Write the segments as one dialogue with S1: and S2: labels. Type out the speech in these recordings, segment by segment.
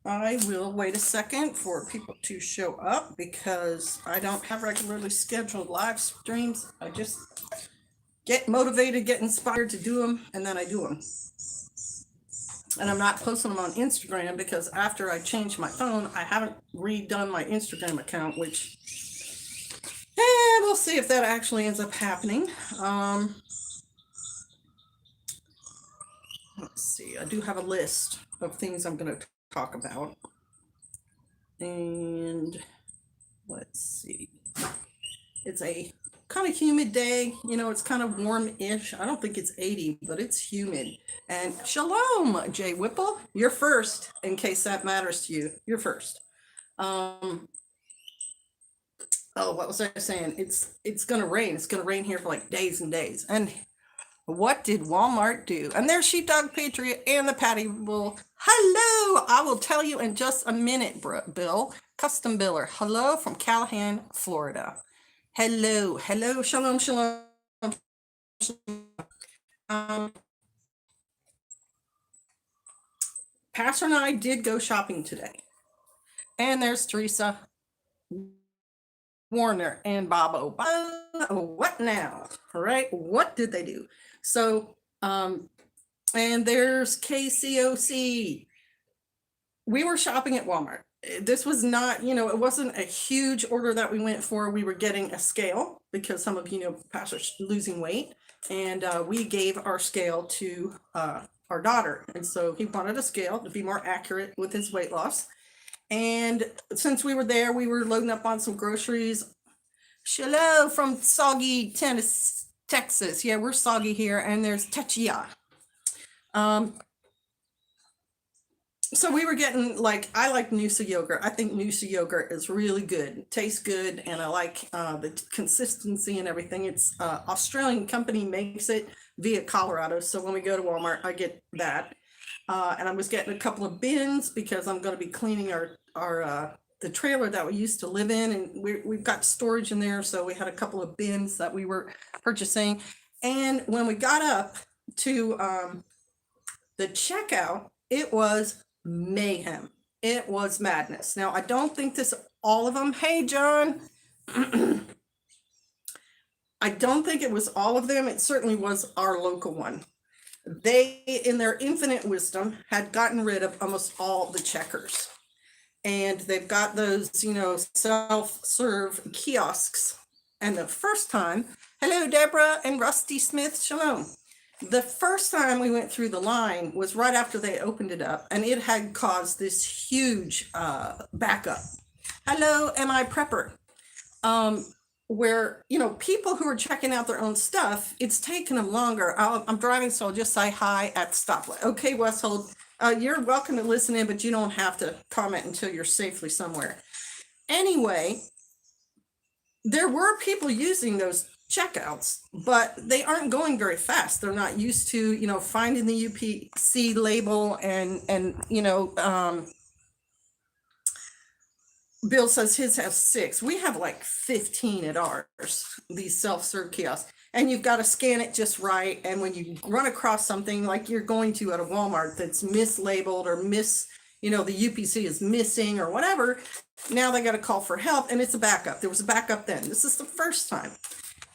S1: I will wait a second for people to show up because I don't have regularly scheduled live streams. I just get motivated, get inspired to do them, and then I do them. And I'm not posting them on Instagram because after I changed my phone, I haven't redone my Instagram account, which we'll see if that actually ends up happening. Let's see. I do have a list of things I'm going to talk about. And let's see. It's a kind of humid day. You know, it's kind of warm-ish. I don't think it's 80, but it's humid. And shalom, Jay Whipple. You're first, in case that matters to you. You're first. Oh, what was I saying? It's gonna rain. It's gonna rain here for like days and days. And what did Walmart do? And there's Sheepdog Patriot and the Patty Bull. Hello! I will tell you in just a minute, Bill. Custom Biller. Hello from Callahan, Florida. Hello. Hello. Shalom, shalom. Um, Pastor and I did go shopping today. And there's Teresa, Warner, and Bob Obama. What now? All right. What did they do? So, and there's KCOC. We were shopping at Walmart. This was not, it wasn't a huge order that we went for. We were getting a scale because some of you know Pastor's losing weight. And we gave our scale to our daughter. And so he wanted a scale to be more accurate with his weight loss. And since we were there, we were loading up on some groceries. Shalom from soggy Tennessee, Texas. Yeah, we're soggy here. And there's Techia. So we were getting I like Noosa yogurt. I think Noosa yogurt is really good. It tastes good, and I like the consistency and everything. It's Australian company makes it via Colorado. So when we go to Walmart, I get that. And I was getting a couple of bins because I'm going to be cleaning our the trailer that we used to live in, and we've got storage in there. So we had a couple of bins that we were purchasing. And when we got up to the checkout, it was mayhem. It was madness. Now, I don't think this all of them. Hey, John. I don't think it was all of them. It certainly was our local one. They, in their infinite wisdom, had gotten rid of almost all the checkers. And they've got those, self-serve kiosks. And the first time, hello, Deborah and Rusty Smith, shalom. The first time we went through the line was right after they opened it up, and it had caused this huge backup. Hello, MI Prepper. Where, people who are checking out their own stuff, it's taking them longer. I'm driving, so I'll just say hi at the stoplight. Okay, Westhold, you're welcome to listen in, but you don't have to comment until you're safely somewhere. Anyway, there were people using those checkouts, but they aren't going very fast. They're not used to, finding the UPC label and Bill says his has 6. We have like 15 at ours, these self-serve kiosks. And you've got to scan it just right. And when you run across something like you're going to at a Walmart that's mislabeled or the UPC is missing or whatever, now they got to call for help, and it's a backup. There was a backup then. This is the first time.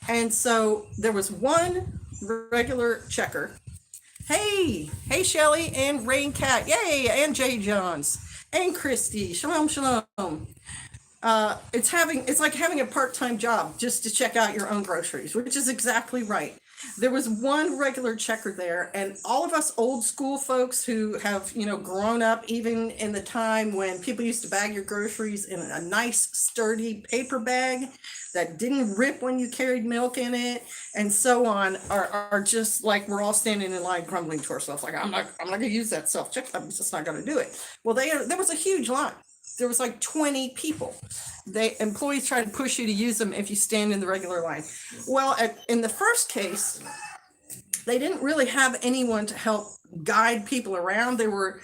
S1: And so there was one regular checker. Hey, Shelly and Rain Cat. Yay, and Jay Johns. And Christy, shalom, shalom. It's like having a part-time job just to check out your own groceries, which is exactly right. There was one regular checker there, and all of us old school folks who have, grown up even in the time when people used to bag your groceries in a nice sturdy paper bag that didn't rip when you carried milk in it and so on, are just like, we're all standing in line grumbling to ourselves like, I'm not going to use that self-check. I'm just not going to do it. Well, there was a huge line. There was like 20 people. Employees try to push you to use them if you stand in the regular line. Well, in the first case, they didn't really have anyone to help guide people around. There were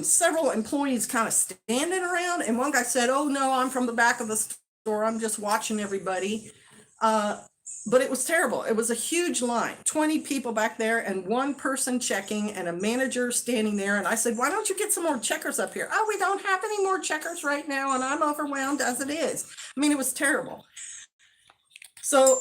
S1: several employees kind of standing around, and one guy said, "Oh no, I'm from the back of the store. I'm just watching everybody." But it was terrible. It was a huge line, 20 people back there and one person checking and a manager standing there. And I said, why don't you get some more checkers up here? Oh, we don't have any more checkers right now. And I'm overwhelmed as it is. I mean, it was terrible. So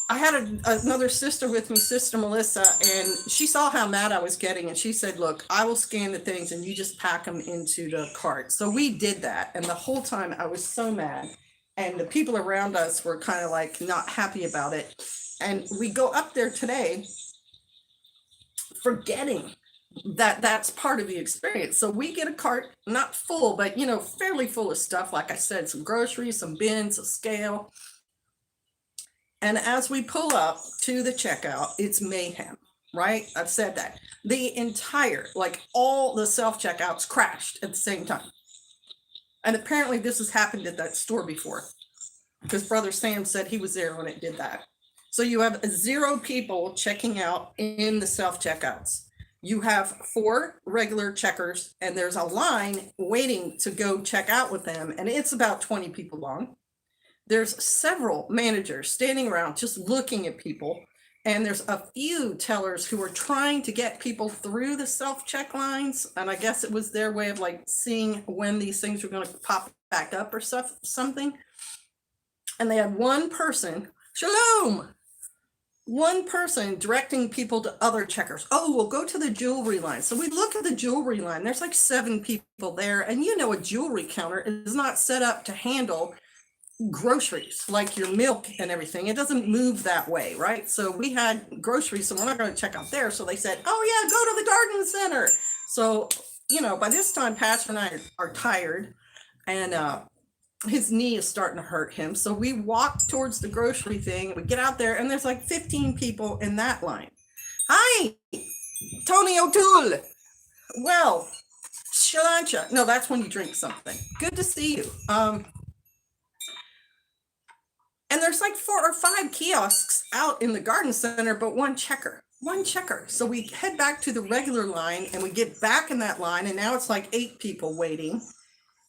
S1: I had another sister with me, Sister Melissa, and she saw how mad I was getting. And she said, look, I will scan the things and you just pack them into the cart. So we did that. And the whole time I was so mad. And the people around us were kind of like not happy about it. And we go up there today forgetting that that's part of the experience. So we get a cart, not full, but, you know, fairly full of stuff. Like I said, some groceries, some bins, a scale. And as we pull up to the checkout, it's mayhem, right? I've said that. The entire, like all the self-checkouts crashed at the same time. And apparently this has happened at that store before, because Brother Sam said he was there when it did that. So you have 0 people checking out in the self-checkouts. You have 4 regular checkers, and there's a line waiting to go check out with them, and it's about 20 people long. There's several managers standing around just looking at people, and there's a few tellers who are trying to get people through the self-check lines. And I guess it was their way of like seeing when these things were going to pop back up or something. And they had one person, Shalom, one person directing people to other checkers. Oh, we'll go to the jewelry line. So we look at the jewelry line. There's like 7 people there. And you know, a jewelry counter is not set up to handle groceries like your milk and everything. It doesn't move that way, right? So we had groceries, so we're not going to check out there. So they said, oh yeah, go to the garden center. So, you know, by this time Pastor and I are tired, and his knee is starting to hurt him. So we walk towards the grocery thing. We get out there and there's like 15 people in that line. Hi, Tony O'Toole. Well, Shalancha. No, that's when you drink something. Good to see you. And there's like 4 or 5 kiosks out in the garden center, but one checker. So we head back to the regular line and we get back in that line, and now it's like 8 people waiting.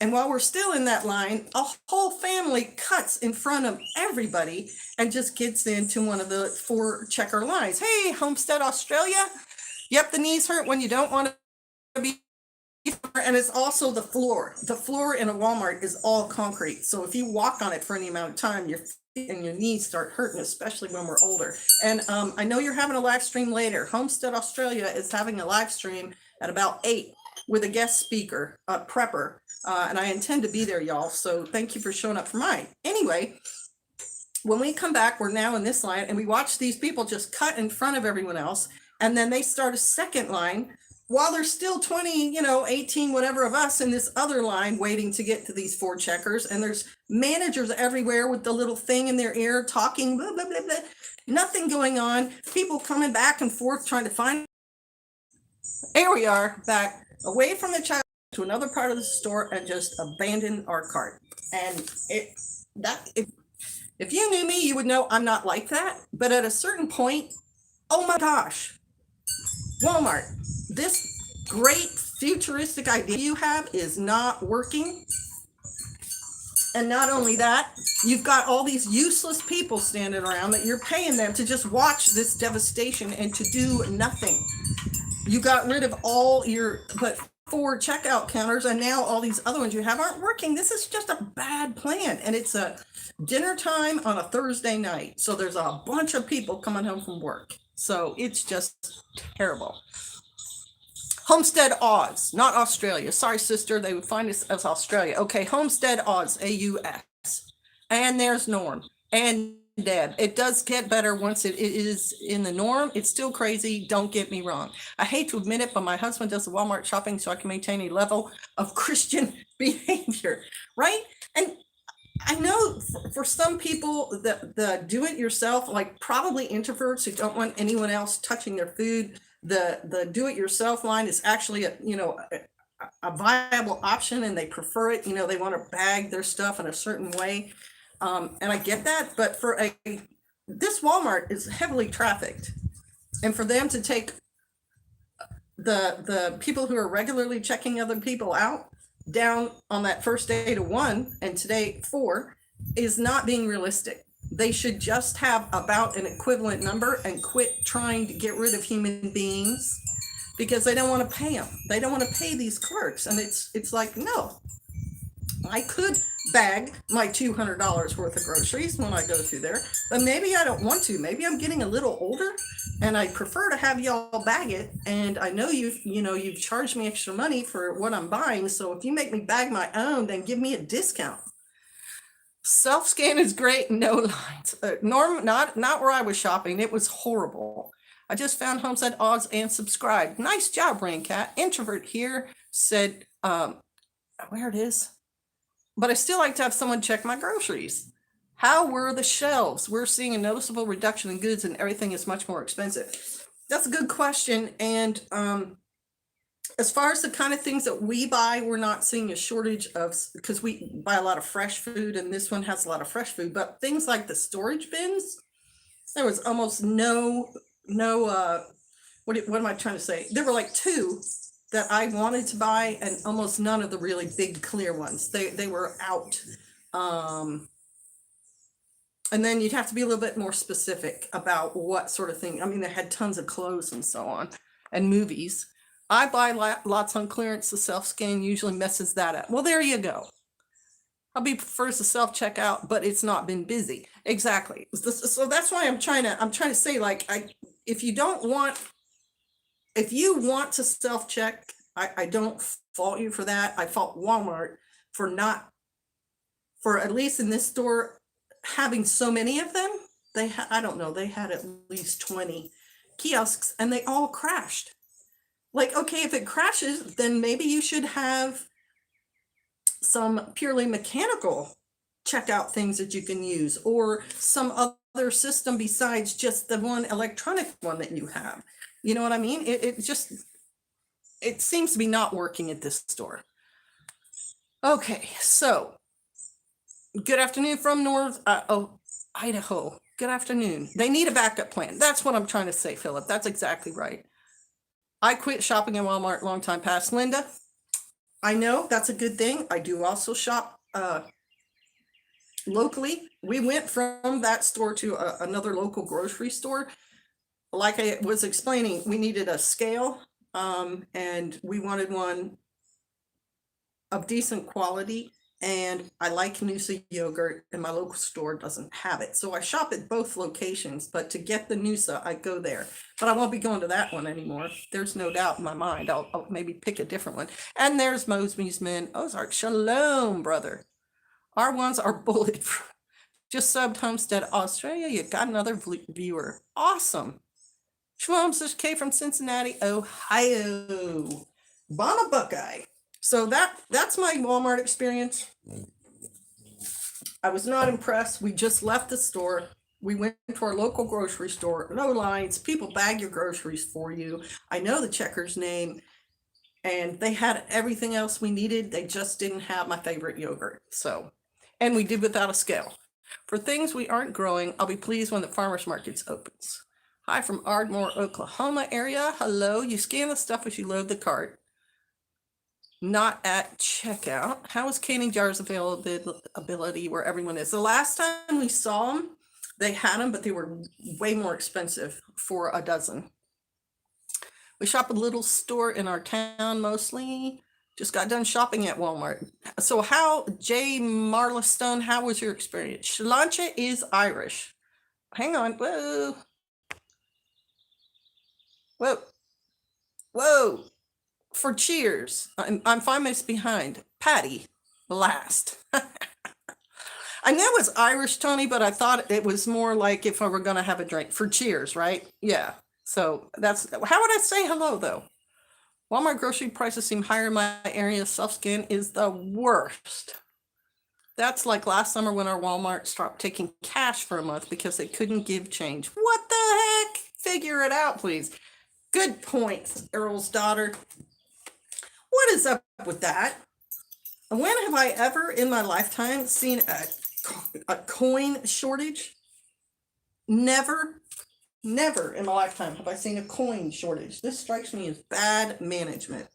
S1: And while we're still in that line, a whole family cuts in front of everybody and just gets into one of the 4 checker lines. Hey, Homestead, Australia. Yep, the knees hurt when you don't want to be. And it's also the floor. The floor in a Walmart is all concrete. So if you walk on it for any amount of time, your feet and your knees start hurting, especially when we're older. And I know you're having a live stream later. Homestead Australia is having a live stream at about 8 with a guest speaker, prepper. And I intend to be there, y'all. So thank you for showing up for mine. Anyway, when we come back, we're now in this line and we watch these people just cut in front of everyone else. And then they start a second line while there's still 20, 18, whatever of us in this other line waiting to get to these 4 checkers. And there's managers everywhere with the little thing in their ear talking, blah, blah, blah, blah. Nothing going on. People coming back and forth trying to find. Here we are back away from the child to another part of the store and just abandon our cart. And if you knew me, you would know I'm not like that. But at a certain point, oh my gosh, Walmart, this great futuristic idea you have is not working. And not only that, you've got all these useless people standing around that you're paying them to just watch this devastation and to do nothing. You got rid of all your, but 4 checkout counters, and now all these other ones you have aren't working. This is just a bad plan. And it's a dinner time on a Thursday night. So there's a bunch of people coming home from work. So it's just terrible. Homestead Oz, not Australia. Sorry, sister, they would find us as Australia. Okay, Homestead Oz, AUS. And there's Norm and Deb. It does get better once it is in the norm. It's still crazy, don't get me wrong. I hate to admit it, but my husband does the Walmart shopping so I can maintain a level of Christian behavior, right? And I know for some people, the do-it-yourself, like probably introverts who don't want anyone else touching their food, the do-it-yourself line is actually a viable option, and they prefer it. They want to bag their stuff in a certain way, and I get that. But for this Walmart is heavily trafficked, and for them to take the people who are regularly checking other people out down on that first day to 1 and today 4 is not being realistic. They should just have about an equivalent number and quit trying to get rid of human beings because they don't want to pay them. They don't want to pay these clerks. And it's like, no, I could bag my $200 worth of groceries when I go through there, but maybe I don't want to. Maybe I'm getting a little older and I prefer to have y'all bag it. And I know you've charged me extra money for what I'm buying. So if you make me bag my own, then give me a discount. Self-scan is great, no lines. Norm, not where I was shopping. It was horrible. I just found Homes at Odds and subscribed. Nice job, Brain Cat. Introvert here said, where it is. But I still like to have someone check my groceries. How were the shelves? We're seeing a noticeable reduction in goods and everything is much more expensive. That's a good question. And as far as the kind of things that we buy, we're not seeing a shortage of, because we buy a lot of fresh food and this one has a lot of fresh food, but things like the storage bins, there was almost no, what am I trying to say? There were like two that I wanted to buy and almost none of the really big clear ones. They were out. And then you'd have to be a little bit more specific about what sort of thing. I mean, they had tons of clothes and so on and movies. I buy lots on clearance. The self-scan usually messes that up. Well, there you go. Hubby prefers the self-checkout, but it's not been busy. Exactly. So that's why I'm trying to say, like, if you want to self-check, I don't fault you for that. I fault Walmart for at least in this store, having so many of them. I don't know, they had at least 20 kiosks and they all crashed. Like, okay, if it crashes, then maybe you should have some purely mechanical checkout things that you can use, or some other system besides just the one electronic one that you have. You know what I mean? It seems to be not working at this store. Okay, so good afternoon from Idaho. Good afternoon. They need a backup plan. That's what I'm trying to say, Philip. That's exactly right. I quit shopping at Walmart a long time past. Linda, I know that's a good thing. I do also shop locally. We went from that store to another local grocery store. Like I was explaining, we needed a scale and we wanted one of decent quality. And I like Noosa yogurt and my local store doesn't have it. So I shop at both locations, but to get the Noosa, I go there. But I won't be going to that one anymore. There's no doubt in my mind. I'll maybe pick a different one. And there's Mosby's Men, Ozark. Shalom, brother. Our ones are bulletproof. Just subbed Homestead, Australia. You got another viewer. Awesome. Shalom, Sister K from Cincinnati, Ohio. Bama Buckeye. So that's my Walmart experience. I was not impressed. We just left the store. We went to our local grocery store. No lines. People bag your groceries for you. I know the checker's name. And they had everything else we needed. They just didn't have my favorite yogurt. So, and we did without a scale. For things we aren't growing, I'll be pleased when the farmers markets opens. Hi from Ardmore, Oklahoma area. Hello. You scan the stuff as you load the cart. Not at checkout. How is canning jars availability where everyone is? The last time we saw them, they had them, but they were way more expensive for a dozen. We shop a little store in our town mostly. Just got done shopping at Walmart. So Jay Marlestone, how was your experience? Shalancha is Irish. Hang on. Whoa. Whoa. Whoa. For cheers, I'm 5 minutes behind. Patty, last. I know it's Irish, Tony, but I thought it was more like if I were going to have a drink. For cheers, right? Yeah. So that's, how would I say hello, though? Walmart grocery prices seem higher in my area. Self-scan is the worst. That's like last summer when our Walmart stopped taking cash for a month because they couldn't give change. What the heck? Figure it out, please. Good point, Earl's daughter. What is up with that? When have I ever in my lifetime seen a coin shortage? Never in my lifetime have I seen a coin shortage. This strikes me as bad management.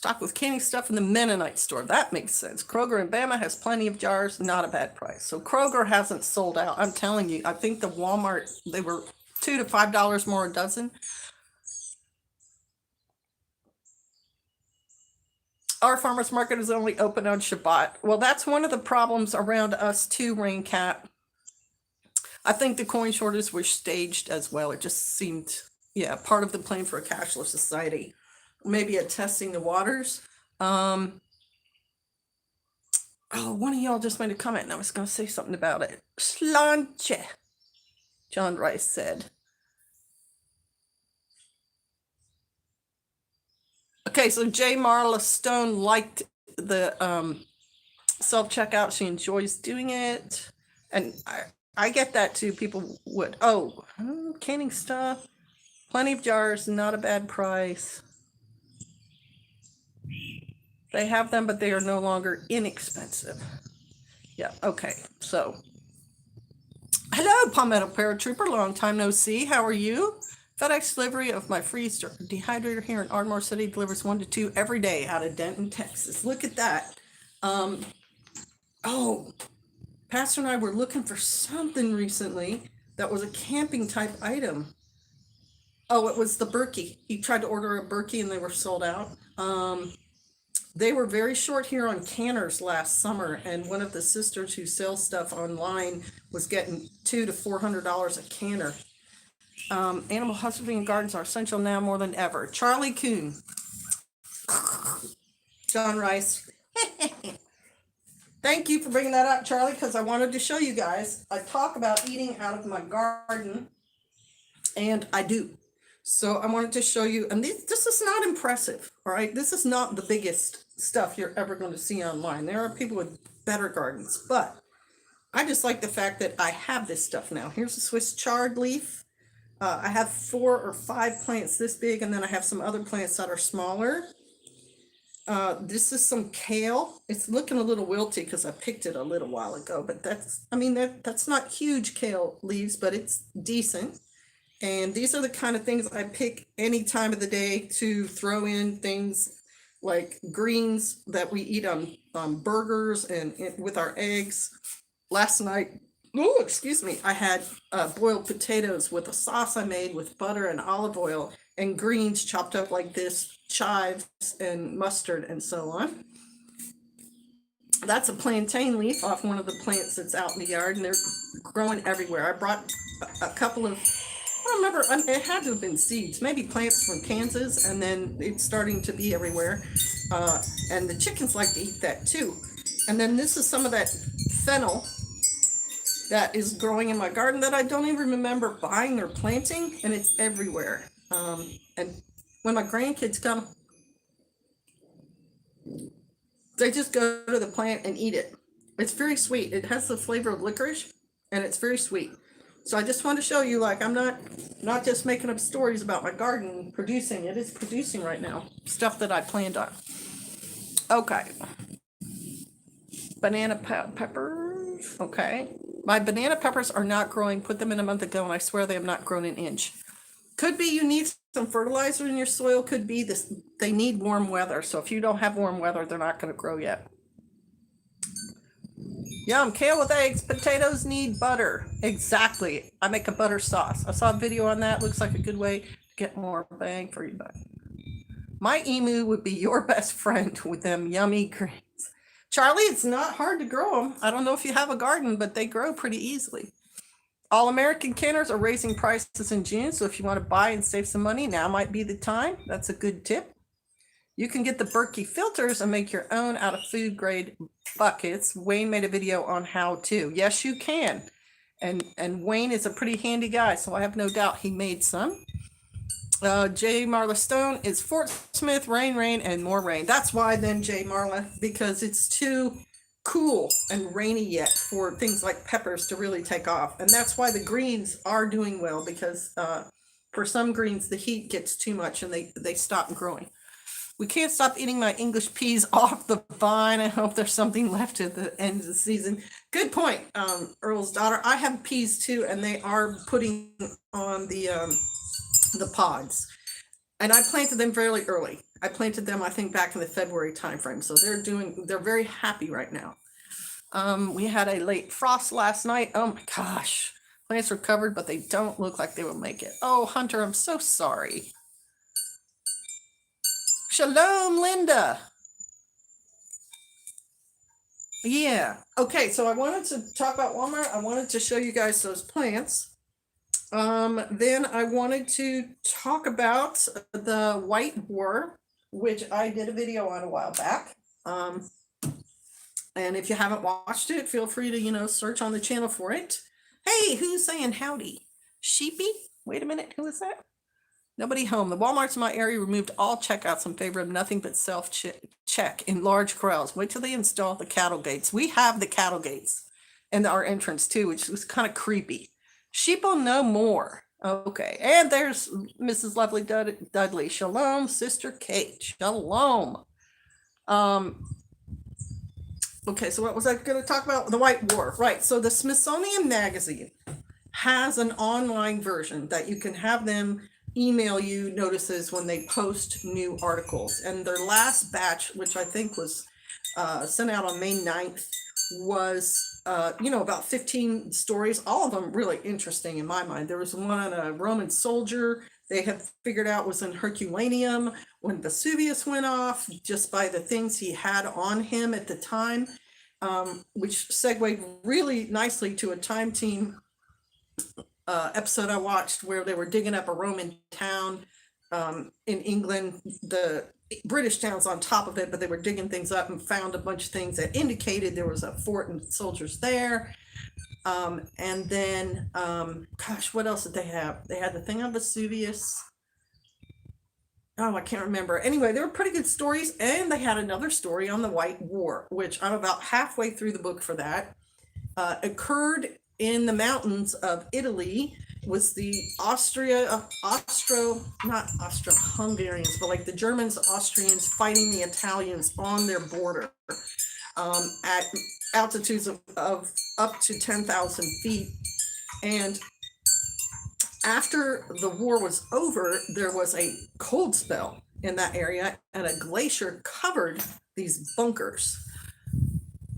S1: stocked with canning stuff in the Mennonite store. That makes sense. Kroger in Bama has plenty of jars, not a bad price. So Kroger hasn't sold out. I'm telling you, I think the Walmart, they were $2 to $5 more a dozen. Our farmers market is only open on Shabbat. Well, that's one of the problems around us too, Rain Cat. I think the coin shortage was staged as well. It just seemed, yeah, part of the plan for a cashless society. Maybe a testing the waters. Oh, one of y'all just made a comment and I was going to say something about it. Slanche, John Rice said. Okay, so J. Marla Stone liked the self-checkout. She enjoys doing it. And I get that too. People would, canning stuff, plenty of jars, not a bad price. They have them, but they are no longer inexpensive. Yeah, okay, so. Hello, Palmetto Paratrooper, long time no see. How are you? FedEx delivery of my freeze dehydrator here in Ardmore City delivers 1 to 2 every day out of Denton, Texas. Look at that. Pastor and I were looking for something recently that was a camping type item. Oh, it was the Berkey. He tried to order a Berkey and they were sold out. They were very short here on canners last summer, and one of the sisters who sells stuff online was getting $200 to $400 a canner. Animal husbandry and gardens are essential now more than ever. Charlie Coon. John Rice. Thank you for bringing that up, Charlie, because I wanted to show you guys. I talk about eating out of my garden, and I do. So I wanted to show you, and this is not impressive, all right? This is not the biggest stuff you're ever going to see online. There are people with better gardens, but I just like the fact that I have this stuff now. Here's a Swiss chard leaf. I have 4 or 5 plants this big, and then I have some other plants that are smaller. This is some kale. It's looking a little wilty because I picked it a little while ago, but that's not huge kale leaves, but it's decent. And these are the kind of things I pick any time of the day to throw in things like greens that we eat on burgers and with our eggs. Last night, I had boiled potatoes with a sauce I made with butter and olive oil and greens chopped up like this, chives and mustard and so on. That's a plantain leaf off one of the plants that's out in the yard, and they're growing everywhere. I brought a couple of, I don't remember, it had to have been seeds, maybe plants from Kansas, and then it's starting to be everywhere. And the chickens like to eat that too. And then this is some of that fennel that is growing in my garden that I don't even remember buying or planting, and it's everywhere. And when my grandkids come, they just go to the plant and eat it. It's very sweet. It has the flavor of licorice, and it's very sweet. So I just want to show you, like, I'm not just making up stories about my garden producing. It is producing right now, stuff that I planned on. Okay. Banana peppers. Okay. My banana peppers are not growing. Put them in a month ago, and I swear they have not grown an inch. Could be you need some fertilizer in your soil. Could be this. They need warm weather. So if you don't have warm weather, they're not going to grow yet. Yum, kale with eggs. Potatoes need butter. Exactly. I make a butter sauce. I saw a video on that. Looks like a good way to get more bang for your buck. My emu would be your best friend with them yummy greens. Charlie, it's not hard to grow them. I don't know if you have a garden, but they grow pretty easily. All American canners are raising prices in June, so if you want to buy and save some money, now might be the time. That's a good tip. You can get the Berkey filters and make your own out of food grade buckets. Wayne made a video on how to. Yes, you can. And Wayne is a pretty handy guy, so I have no doubt he made some. J. Marla Stone is Fort Smith, rain, and more rain. That's why then, J. Marla, because it's too cool and rainy yet for things like peppers to really take off. And that's why the greens are doing well, because for some greens, the heat gets too much and they stop growing. We can't stop eating my English peas off the vine. I hope there's something left at the end of the season. Good point, Earl's daughter. I have peas too, and they are putting on the pods. And I planted them fairly early. I planted them, I think, back in the February timeframe. So they're very happy right now. We had a late frost last night. Oh my gosh. Plants are covered, but they don't look like they will make it. Oh, Hunter, I'm so sorry. Shalom, Linda. Yeah. Okay, so I wanted to talk about Walmart. I wanted to show you guys those plants. Then I wanted to talk about the white boar, which I did a video on a while back. And if you haven't watched it, feel free to, search on the channel for it. Hey, who's saying howdy? Sheepy? Wait a minute, who is that? Nobody home. The Walmarts in my area removed all checkouts in favor of nothing but self-check in large corrals. Wait till they install the cattle gates. We have the cattle gates and our entrance too, which was kind of creepy. Sheeple no more. Okay, and there's Mrs. Lovely Dudley. Shalom, Sister Kate. Shalom. Okay, so what was I going to talk about? The White War. Right, so the Smithsonian Magazine has an online version that you can have them email you notices when they post new articles. And their last batch, which I think was sent out on May 9th, was, about 15 stories, all of them really interesting in my mind. There was one on a Roman soldier they had figured out was in Herculaneum when Vesuvius went off, just by the things he had on him at the time, which segued really nicely to a Time Team episode I watched where they were digging up a Roman town in England. The British town's on top of it, but they were digging things up and found a bunch of things that indicated there was a fort and soldiers there. And then, gosh, what else did they have? They had the thing on Vesuvius. Oh, I can't remember. Anyway, they were pretty good stories. And they had another story on the White War, which I'm about halfway through the book for that. Occurred in the mountains of Italy. Was the not Austro-Hungarians, but like the Germans, Austrians fighting the Italians on their border at altitudes of up to 10,000 feet. And after the war was over, there was a cold spell in that area and a glacier covered these bunkers.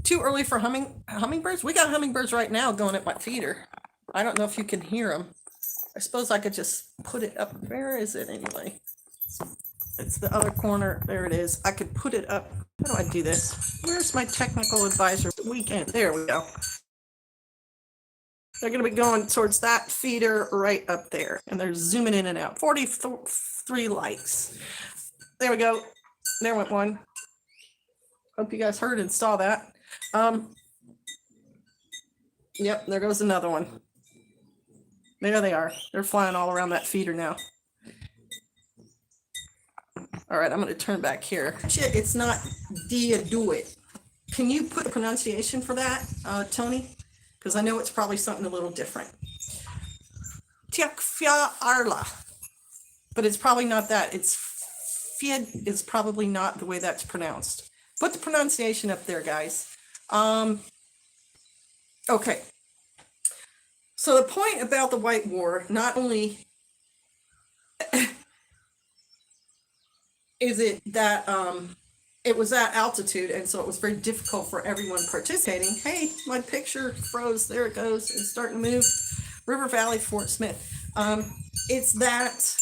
S1: Too early for hummingbirds? We got hummingbirds right now going at my feeder. I don't know if you can hear them. I suppose I could just put it up. Where is it anyway? It's the other corner. There it is. I could put it up. How do I do this? Where's my technical advisor? Weekend. There we go. They're going to be going towards that feeder right up there. And they're zooming in and out. 43 likes. There we go. There went one. Hope you guys heard and saw that. Yep, there goes another one. There they are. They're flying all around that feeder now. All right, I'm going to turn back here. Shit, it's not do it. Can you put a pronunciation for that, Tony? Because I know it's probably something a little different. Tiakfia Arla. But it's probably not that. It's Fied is probably not the way that's pronounced. Put the pronunciation up there, guys. Okay. So the point about the White War, not only is it that it was at altitude, and so it was very difficult for everyone participating. Hey, my picture froze. There it goes. It's starting to move. River Valley, Fort Smith. It's that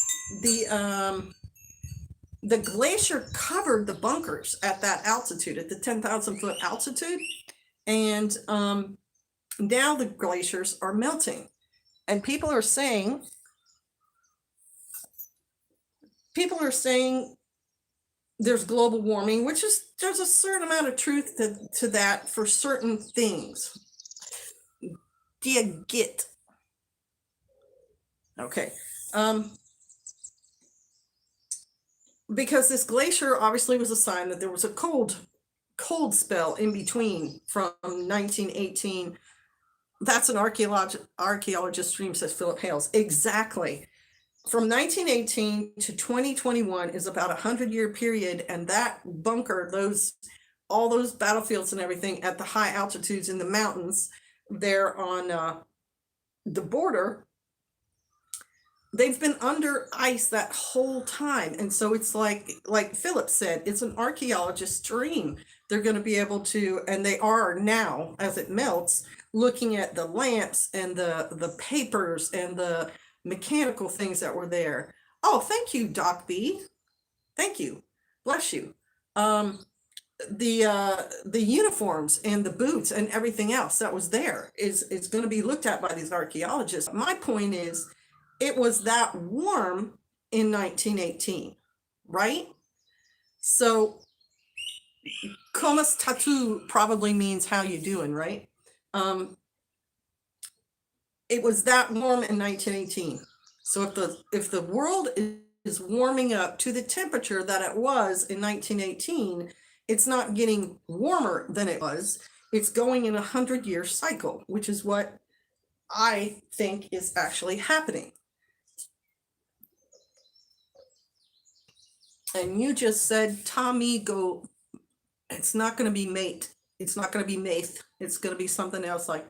S1: the glacier covered the bunkers at that altitude, at the 10,000 foot altitude, and now the glaciers are melting, and people are saying there's global warming, which is, there's a certain amount of truth to that for certain things. Do you get? Okay. Because this glacier obviously was a sign that there was a cold spell in between from 1918. That's an archaeologist stream, says Philip Hales. Exactly. From 1918 to 2021 is about 100-year period, and that bunker, all those battlefields and everything at the high altitudes in the mountains there on the border, they've been under ice that whole time. And so it's like Philip said, it's an archaeologist's dream. They're going to be able to, and they are now, as it melts, looking at the lamps and the papers and the mechanical things that were there. Oh, thank you, Doc B. Thank you. Bless you. Um, the uniforms and the boots and everything else that was there is going to be looked at by these archaeologists. My point is, it was that warm in 1918, right? So Komas Tatu probably means how you doing, right? It was that warm in 1918. So if the world is warming up to the temperature that it was in 1918, it's not getting warmer than it was. It's going in a 100-year cycle, which is what I think is actually happening. And you just said, Tommy, go. It's not going to be mate. It's not going to be maith. It's going to be something else like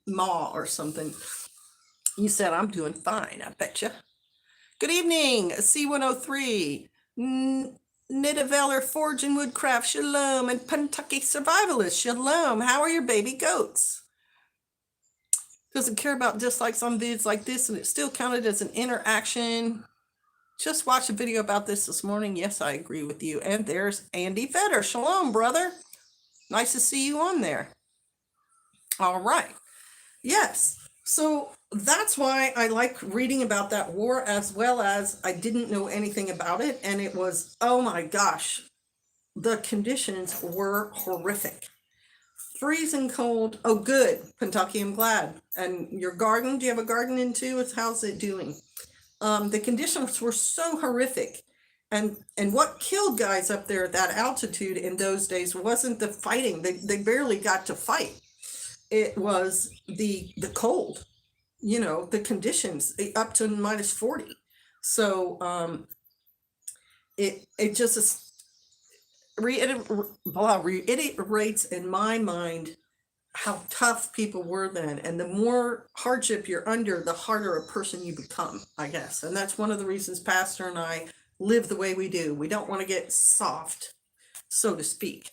S1: ma or something. You said, I'm doing fine, I betcha. Good evening, C103, Nidaveller Forge and Woodcraft, shalom, and Pentucky Survivalist, shalom. How are your baby goats? Doesn't care about dislikes on vids like this, and it's still counted as an interaction. Just watched a video about this morning. Yes, I agree with you. And there's Andy Fetter. Shalom, brother. Nice to see you on there. All right. Yes. So that's why I like reading about that war, as well as I didn't know anything about it. And it was, oh my gosh, the conditions were horrific. Freezing cold. Oh, good. Kentucky, I'm glad. And your garden, do you have a garden in too? How's it doing? The conditions were so horrific. And what killed guys up there at that altitude in those days wasn't the fighting. They barely got to fight. It was the cold, you know, the conditions up to minus 40. So it just reiterates in my mind how tough people were then. And the more hardship you're under, the harder a person you become, I guess. And that's one of the reasons Pastor and I live the way we do. We don't want to get soft, so to speak.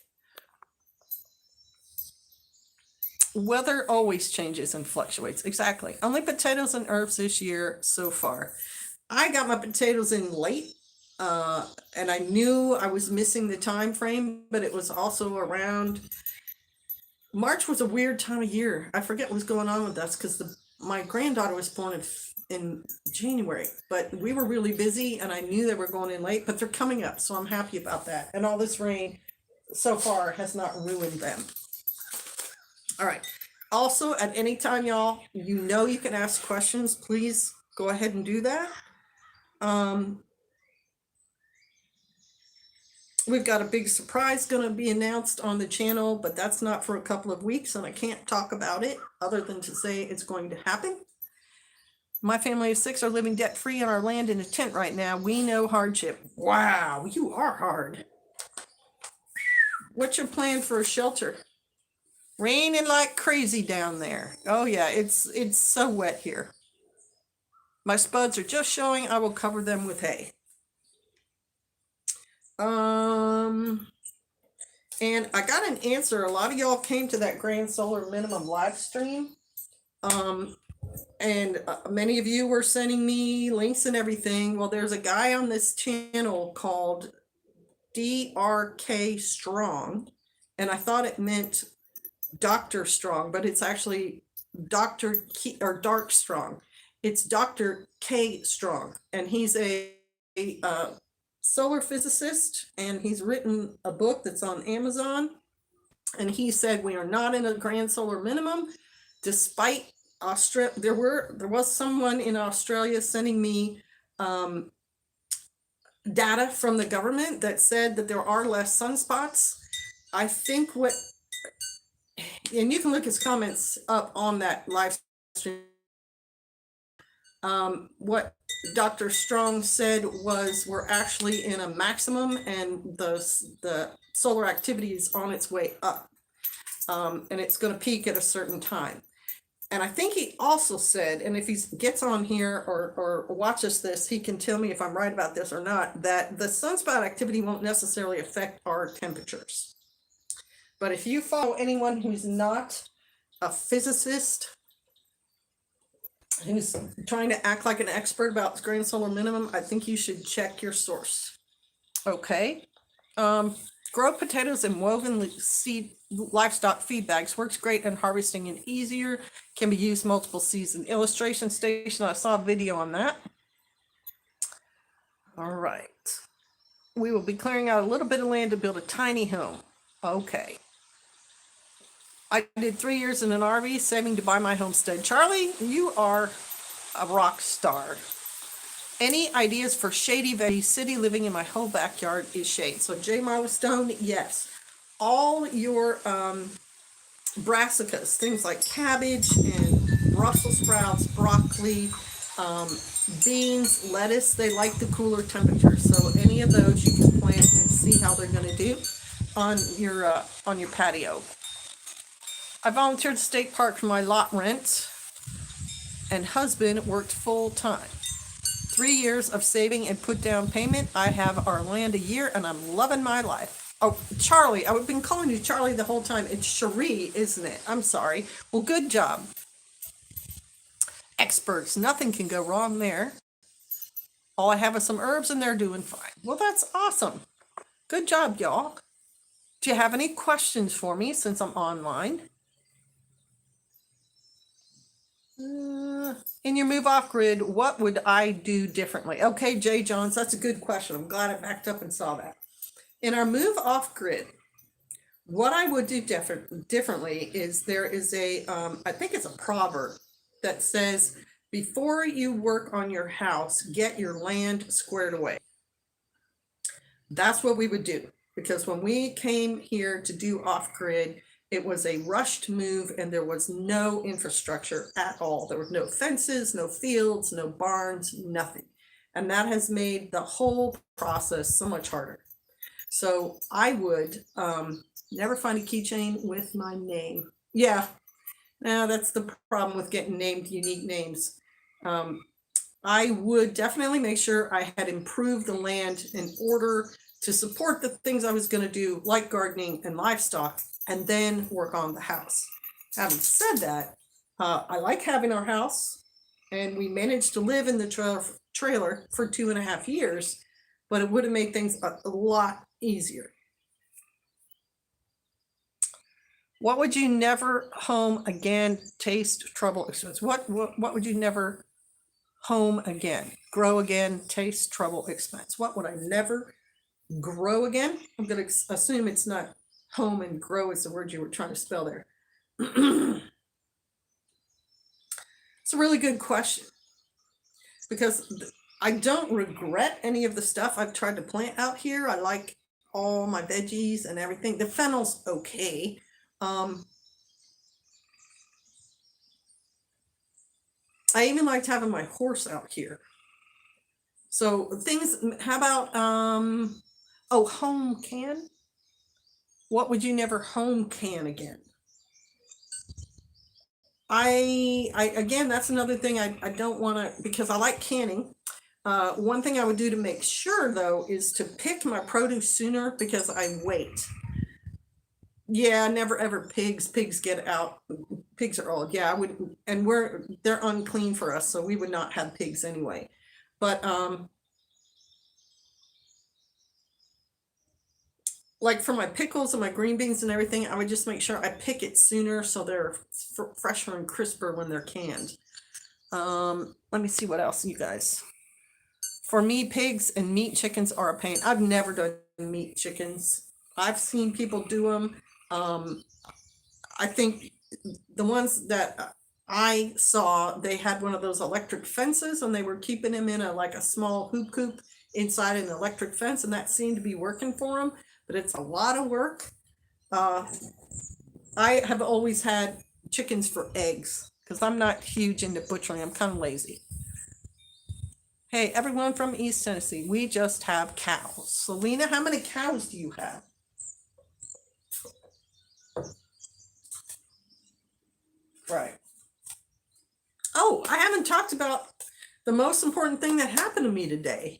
S1: Weather always changes and fluctuates. Exactly. Only potatoes and herbs this year so far. I got my potatoes in late, and I knew I was missing the time frame, but it was also around March. Was a weird time of year. I forget what's going on with us because my granddaughter was born in January, but we were really busy, and I knew they were going in late, but they're coming up, so I'm happy about that. And all this rain so far has not ruined them. All right. Also, at any time, y'all, you know you can ask questions. Please go ahead and do that. We've got a big surprise going to be announced on the channel, but that's not for a couple of weeks, and I can't talk about it other than to say it's going to happen. My family of 6 are living debt-free on our land in a tent right now. We know hardship. Wow, you are hard. What's your plan for a shelter? Raining like crazy down there. Oh yeah, it's so wet here. My spuds are just showing. I will cover them with hay. And I got an answer. A lot of y'all came to that Grand Solar Minimum live stream. And many of you were sending me links and everything. Well, there's a guy on this channel called DRK Strong, and I thought it meant Dr. Strong, but it's actually Dr. or Dark Strong. It's Dr. K Strong, and he's a solar physicist, and he's written a book that's on Amazon. And he said we are not in a grand solar minimum, despite Australia. There was someone in Australia sending me data from the government that said that there are less sunspots. I think and you can look his comments up on that live stream. What Dr. Strong said was we're actually in a maximum, and the solar activity is on its way up, and it's going to peak at a certain time. And I think he also said, and if he gets on here or watches this, he can tell me if I'm right about this or not, that the sunspot activity won't necessarily affect our temperatures. But if you follow anyone who's not a physicist, who's trying to act like an expert about grand solar minimum, I think you should check your source. Okay. Grow potatoes in woven seed livestock feed bags. Works great in harvesting and easier. Can be used multiple season. Illustration station. I saw a video on that. All right. We will be clearing out a little bit of land to build a tiny home. Okay. I did 3 years in an RV, saving to buy my homestead. Charlie, you are a rock star. Any ideas for shady veggie? City living in my whole backyard is shade. So J. Milestone, yes. All your brassicas, things like cabbage and Brussels sprouts, broccoli, beans, lettuce, they like the cooler temperatures. So any of those you can plant and see how they're going to do on your patio. I volunteered at State Park for my lot rent, and husband worked full time. 3 years of saving and put down payment. I have our land a year and I'm loving my life. Oh, Charlie, I've been calling you Charlie the whole time. It's Cherie, isn't it? I'm sorry. Well, good job. Experts, nothing can go wrong there. All I have is some herbs and they're doing fine. Well, that's awesome. Good job, y'all. Do you have any questions for me since I'm online? In your move off grid, what would I do differently? Okay, Jay Johns, that's a good question. I'm glad I backed up and saw that. In our move off grid, what I would do differently is there is I think it's a proverb that says, before you work on your house, get your land squared away. That's what we would do, because when we came here to do off grid, it was a rushed move and there was no infrastructure at all. There were no fences, no fields, no barns, nothing. And that has made the whole process so much harder. So I would never find a keychain with my name. Yeah, now that's the problem with getting named unique names. I would definitely make sure I had improved the land in order to support the things I was going to do, like gardening and livestock, and then work on the house. Having said that, I like having our house, and we managed to live in the trailer for 2.5 years, but it would have made things a lot easier. What would you never home again? Taste, trouble, expense. What would you never home again? Grow again, taste, trouble, expense. What would I never grow again? I'm going to assume it's not home, and grow is the word you were trying to spell there. It's a really good question, because I don't regret any of the stuff I've tried to plant out here. I like all my veggies and everything. The fennel's okay. I even liked having my horse out here. So things, how about, home can? What would you never home can again? I again, that's another thing I don't want to, because I like canning. One thing I would do to make sure, though, is to pick my produce sooner, because I wait. Yeah, never ever pigs. Pigs get out. Pigs are old. Yeah, I would, and they're unclean for us, so we would not have pigs anyway. But like for my pickles and my green beans and everything, I would just make sure I pick it sooner so they're fresher and crisper when they're canned. Let me see what else, you guys. For me, pigs and meat chickens are a pain. I've never done meat chickens. I've seen people do them. I think the ones that I saw, they had one of those electric fences, and they were keeping them in a small hoop coop inside an electric fence, and that seemed to be working for them. But it's a lot of work. I have always had chickens for eggs, because I'm not huge into butchering. I'm kind of lazy. Hey, everyone from East Tennessee, we just have cows. Selena, how many cows do you have? Right. Oh, I haven't talked about the most important thing that happened to me today.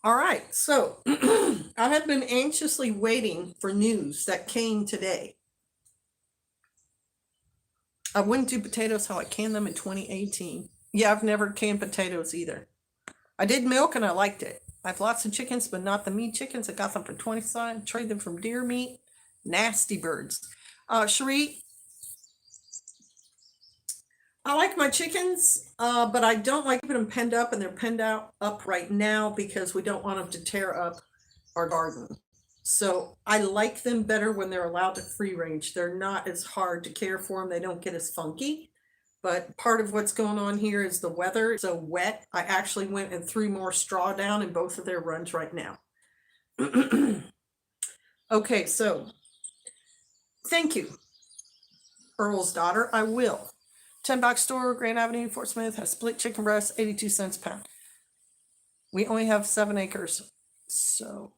S1: All right, so I have been anxiously waiting for news that came today. I wouldn't do potatoes how I canned them in 2018. Yeah, I've never canned potatoes either. I did milk and I liked it. I have lots of chickens, but not the meat chickens. I got them for 20 cents, trade them from deer meat. Nasty birds. Cherie, I like my chickens, but I don't like keeping them penned up, and they're penned out up right now because we don't want them to tear up our garden. So I like them better when they're allowed to free range. They're not as hard to care for them. They don't get as funky. But part of what's going on here is the weather is so wet. I actually went and threw more straw down in both of their runs right now. Okay, so thank you, Earl's daughter. I will. $10 store, Grand Avenue, Fort Smith, has split chicken breast, 82 cents a pound. We only have 7 acres, so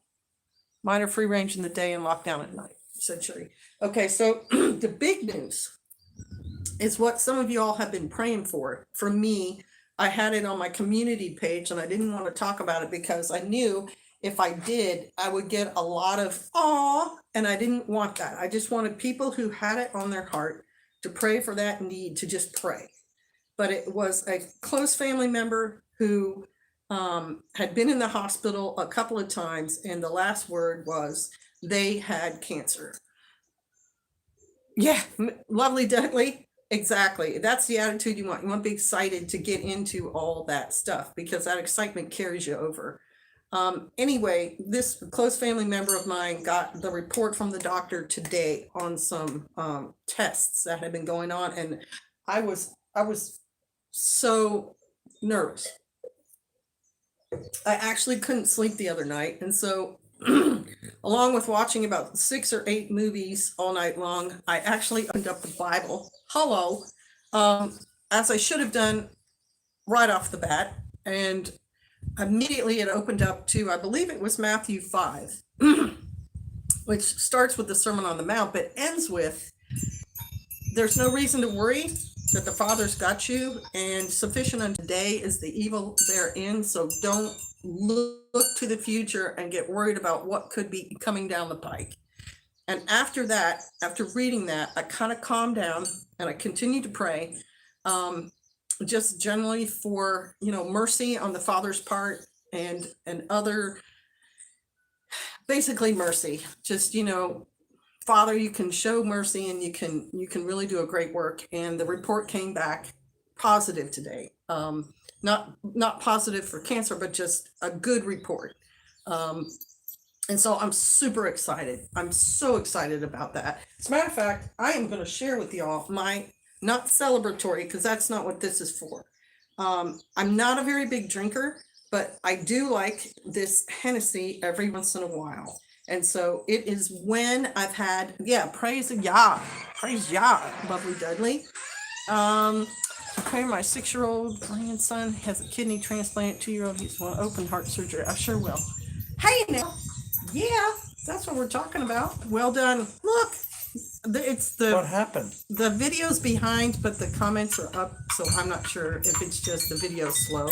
S1: mine are free range in the day and locked down at night, said Sherry. Okay, so the big news is what some of you all have been praying for. For me, I had it on my community page and I didn't want to talk about it because I knew if I did, I would get a lot of aw, and I didn't want that. I just wanted people who had it on their heart to pray for that need to just pray. But it was a close family member who had been in the hospital a couple of times, and the last word was they had cancer. Yeah, lovely, Dudley. Exactly. That's the attitude you want. You want to be excited to get into all that stuff because that excitement carries you over. Anyway, this close family member of mine got the report from the doctor today on some tests that had been going on, and I was so nervous. I actually couldn't sleep the other night, and so along with watching about 6 or 8 movies all night long, I actually opened up the Bible. Hello, as I should have done right off the bat, and immediately it opened up to, I believe it was Matthew 5, which starts with the Sermon on the Mount, but ends with, there's no reason to worry that the Father's got you, and sufficient unto today is the evil therein. So don't look to the future and get worried about what could be coming down the pike. And after that, after reading that, I kind of calmed down and I continued to pray. Just generally for, mercy on the Father's part and other, basically mercy. Just, Father, you can show mercy and you can really do a great work. And the report came back positive today. Not positive for cancer, but just a good report. And so I'm super excited. I'm so excited about that. As a matter of fact, I am going to share with y'all my, not celebratory, because that's not what this is for. I'm not a very big drinker, but I do like this Hennessy every once in a while. And so it is when I've had, praise Yah, lovely Dudley. Okay, my 6-year-old grandson has a kidney transplant. 2-year-old, he's on open heart surgery. I sure will. Hey now, yeah, that's what we're talking about. Well done. Look. What
S2: happened?
S1: The video's behind, but the comments are up, so I'm not sure if it's just the video's slow.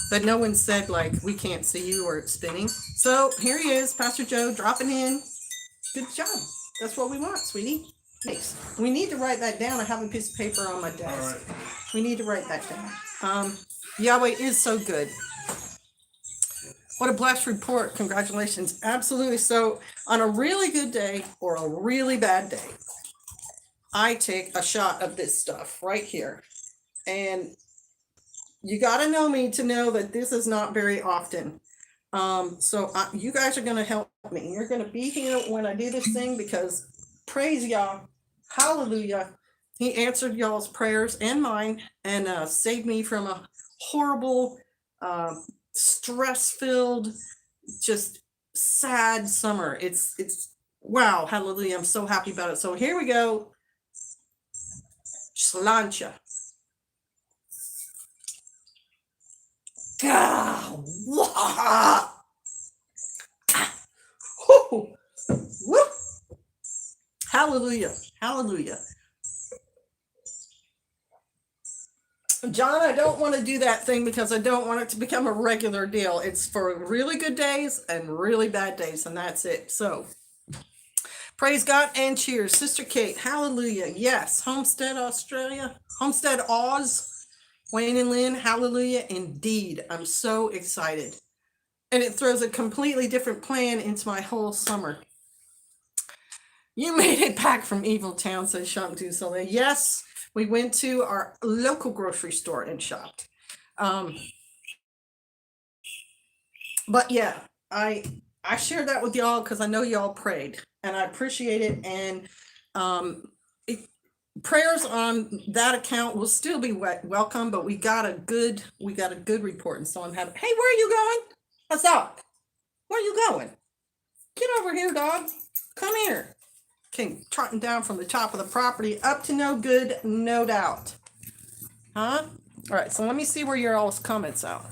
S1: But no one said, we can't see you or it's spinning. So here he is, Pastor Joe, dropping in. Good job. That's what we want, sweetie. Thanks. We need to write that down. I have a piece of paper on my desk. All right. We need to write that down. Yahweh is so good. What a blessed report. Congratulations. Absolutely. So on a really good day or a really bad day, I take a shot of this stuff right here. And you got to know me to know that this is not very often. So you guys are going to help me. You're going to be here when I do this thing because praise Yah. Hallelujah. He answered y'all's prayers and mine and saved me from a horrible, stress-filled, just sad summer. It's wow, hallelujah. I'm so happy about it. So here we go. Slancha. Hallelujah. Hallelujah. John, I don't want to do that thing because I don't want it to become a regular deal. It's for really good days and really bad days, and that's it. So, praise God and cheers. Sister Kate, hallelujah. Yes, Homestead, Australia, Homestead, Oz, Wayne and Lynn, hallelujah. Indeed, I'm so excited. And it throws a completely different plan into my whole summer. You made it back from Evil Town, says Shantu Soleil. Yes, we went to our local grocery store and shopped. Um, but yeah, I shared that with y'all because I know y'all prayed and I appreciate it. And um, it, prayers on that account will still be welcome, but we got a good report, and so I'm happy. Hey, where are you going? What's up? Where are you going? Get over here, dog. Come here. Came trotting down from the top of the property, up to no good, no doubt. Huh? All right, so let me see where your all's comments out.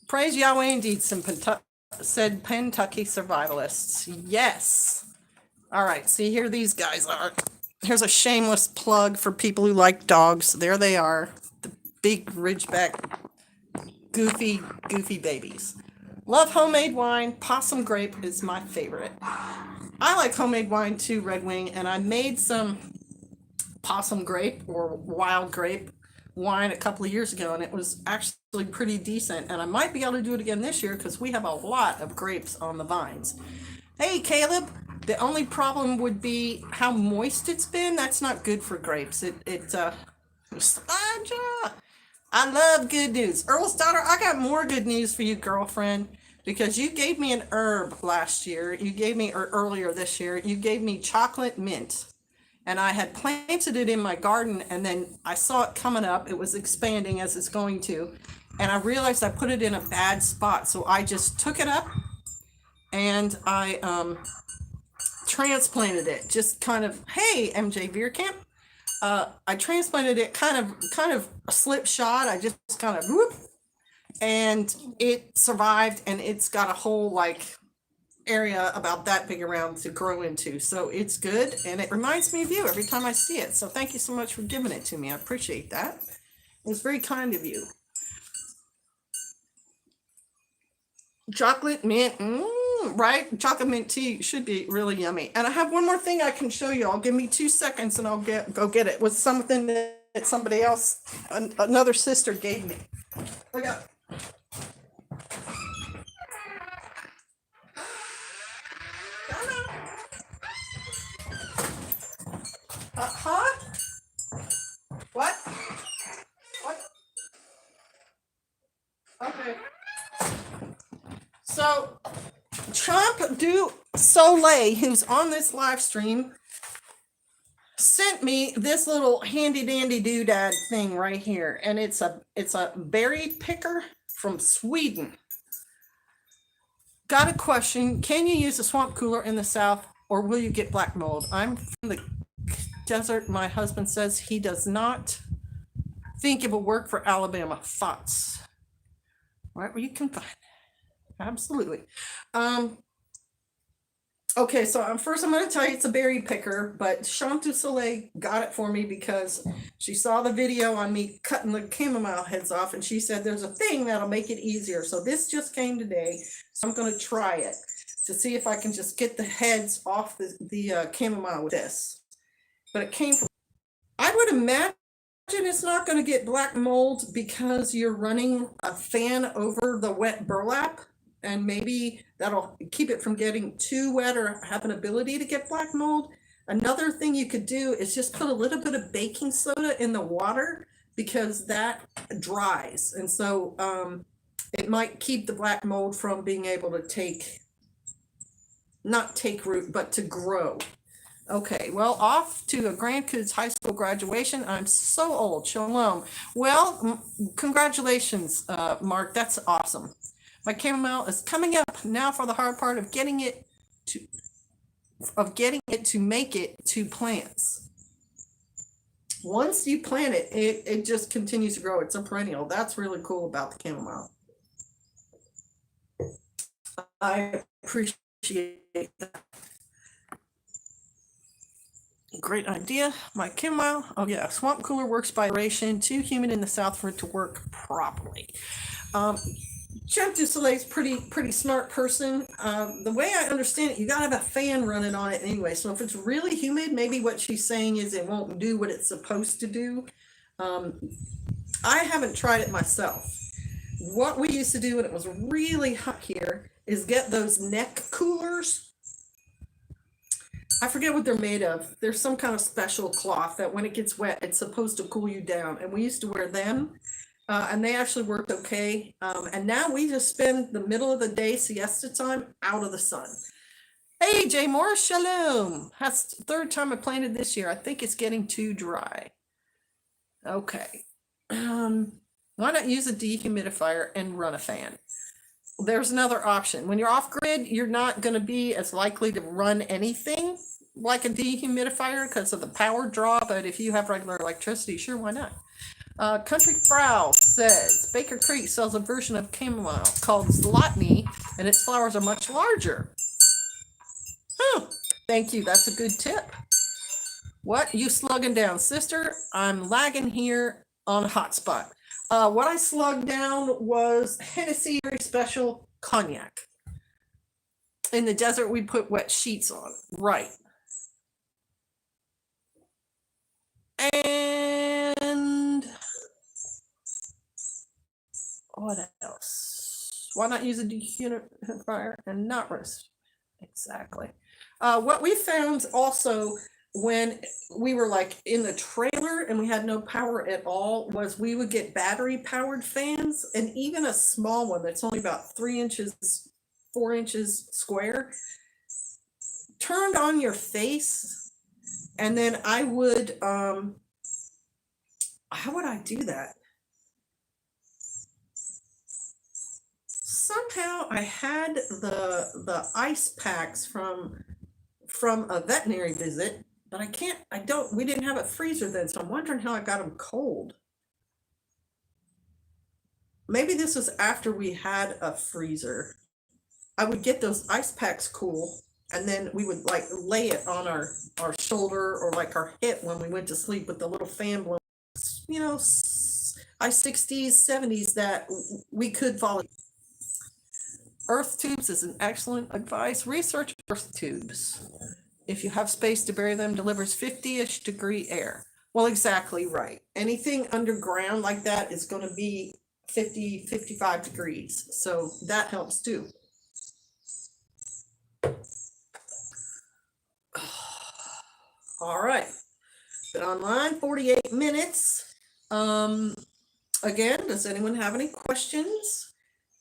S1: Praise Yahweh indeed, said Kentucky survivalists. Yes. All right, see, here these guys are. Here's a shameless plug for people who like dogs. There they are, the big ridgeback, goofy babies. Love homemade wine. Possum grape is my favorite. I like homemade wine too, Red Wing, and I made some possum grape or wild grape wine a couple of years ago, and it was actually pretty decent. And I might be able to do it again this year because we have a lot of grapes on the vines. Hey, Caleb, the only problem would be how moist it's been. That's not good for grapes. Sandra, I love good news. Earl's daughter, I got more good news for you, girlfriend, because you gave me an herb last year. You gave me, or earlier this year, you gave me chocolate mint. And I had planted it in my garden, and then I saw it coming up. It was expanding as it's going to. And I realized I put it in a bad spot. So I just took it up and I transplanted it. Just kind of, hey, MJ Veerkamp. I transplanted it kind of a slip shot. I just kind of whoop, and it survived, and it's got a whole like area about that big around to grow into. So it's good, and it reminds me of you every time I see it. So thank you so much for giving it to me. I appreciate that. It was very kind of you. Chocolate mint, right? Chocolate mint tea should be really yummy. And I have one more thing I can show you. I'll give me 2 seconds and I'll go get it. With something that somebody else, another sister gave me. Look up. Huh? What? What? Okay. So, Trump du Soleil, who's on this live stream, sent me this little handy dandy doodad thing right here, and it's a berry picker from Sweden. Got a question. Can you use a swamp cooler in the south, or will you get black mold? I'm from the desert. My husband says he does not think it will work for Alabama. Thoughts? Right where you can find. Absolutely. Okay, so first I'm going to tell you it's a berry picker, but Shantu Soleil got it for me because she saw the video on me cutting the chamomile heads off, and she said there's a thing that'll make it easier. So this just came today, so I'm going to try it to see if I can just get the heads off the chamomile with this. But it came from, I would imagine it's not going to get black mold because you're running a fan over the wet burlap, and maybe that'll keep it from getting too wet or have an ability to get black mold. Another thing you could do is just put a little bit of baking soda in the water, because that dries. And so it might keep the black mold from being able to not take root, but to grow. Okay, well, off to a grandkids high school graduation. I'm so old. Shalom. Well, congratulations, Mark. That's awesome. My chamomile is coming up now for the hard part of getting it to make it to plants. Once you plant it, it just continues to grow. It's a perennial. That's really cool about the chamomile. I appreciate that. Great idea. My chamomile. Oh yeah, swamp cooler works by aeration. Too humid in the south for it to work properly. Chef du Soleil's pretty smart person. The way I understand it, you gotta have a fan running on it anyway. So if it's really humid, maybe what she's saying is it won't do what it's supposed to do. I haven't tried it myself. What we used to do when it was really hot here is get those neck coolers. I forget what they're made of. There's some kind of special cloth that when it gets wet, it's supposed to cool you down. And we used to wear them. And they actually worked okay. And now we just spend the middle of the day, siesta time, out of the sun. Hey, Jay Morris, shalom. That's the third time I planted this year. I think it's getting too dry. Okay. Why not use a dehumidifier and run a fan? There's another option. When you're off grid, you're not going to be as likely to run anything like a dehumidifier because of the power draw. But if you have regular electricity, sure, why not? Country Frau says Baker Creek sells a version of chamomile called Zlotny, and its flowers are much larger. Thank you. That's a good tip. What? You slugging down, sister? I'm lagging here on a hotspot. What I slugged down was Hennessy Very Special Cognac. In the desert, we put wet sheets on. Right. And what else? Why not use a dehumidifier and not roast? Exactly. What we found also when we were like in the trailer and we had no power at all was we would get battery powered fans, and even a small one that's only about 3 inches, 4 inches square, turned on your face. And then I would, how would I do that? Somehow I had the ice packs from a veterinary visit, but we didn't have a freezer then, so I'm wondering how I got them cold. Maybe this was after we had a freezer. I would get those ice packs cool, and then we would like lay it on our shoulder or like our hip when we went to sleep with the little fan blowing, I-60s, 70s that we could fall. Earth tubes is an excellent advice. Research earth tubes. If you have space to bury them, delivers 50-ish degree air. Well, exactly right. Anything underground like that is going to be 50, 55 degrees. So that helps too. All right. Been online 48 minutes. Again, does anyone have any questions?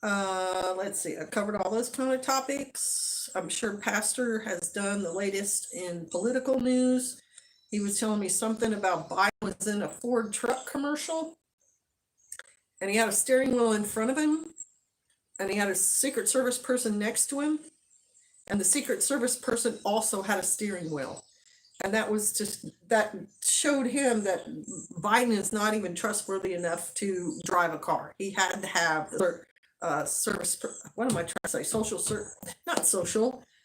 S1: Let's see, I covered all those kind of topics. I'm sure Pastor has done the latest in political news. He was telling me something about Biden was in a Ford truck commercial, and he had a steering wheel in front of him, and he had a Secret Service person next to him, and the Secret Service person also had a steering wheel. And that showed him that Biden is not even trustworthy enough to drive a car. He had to have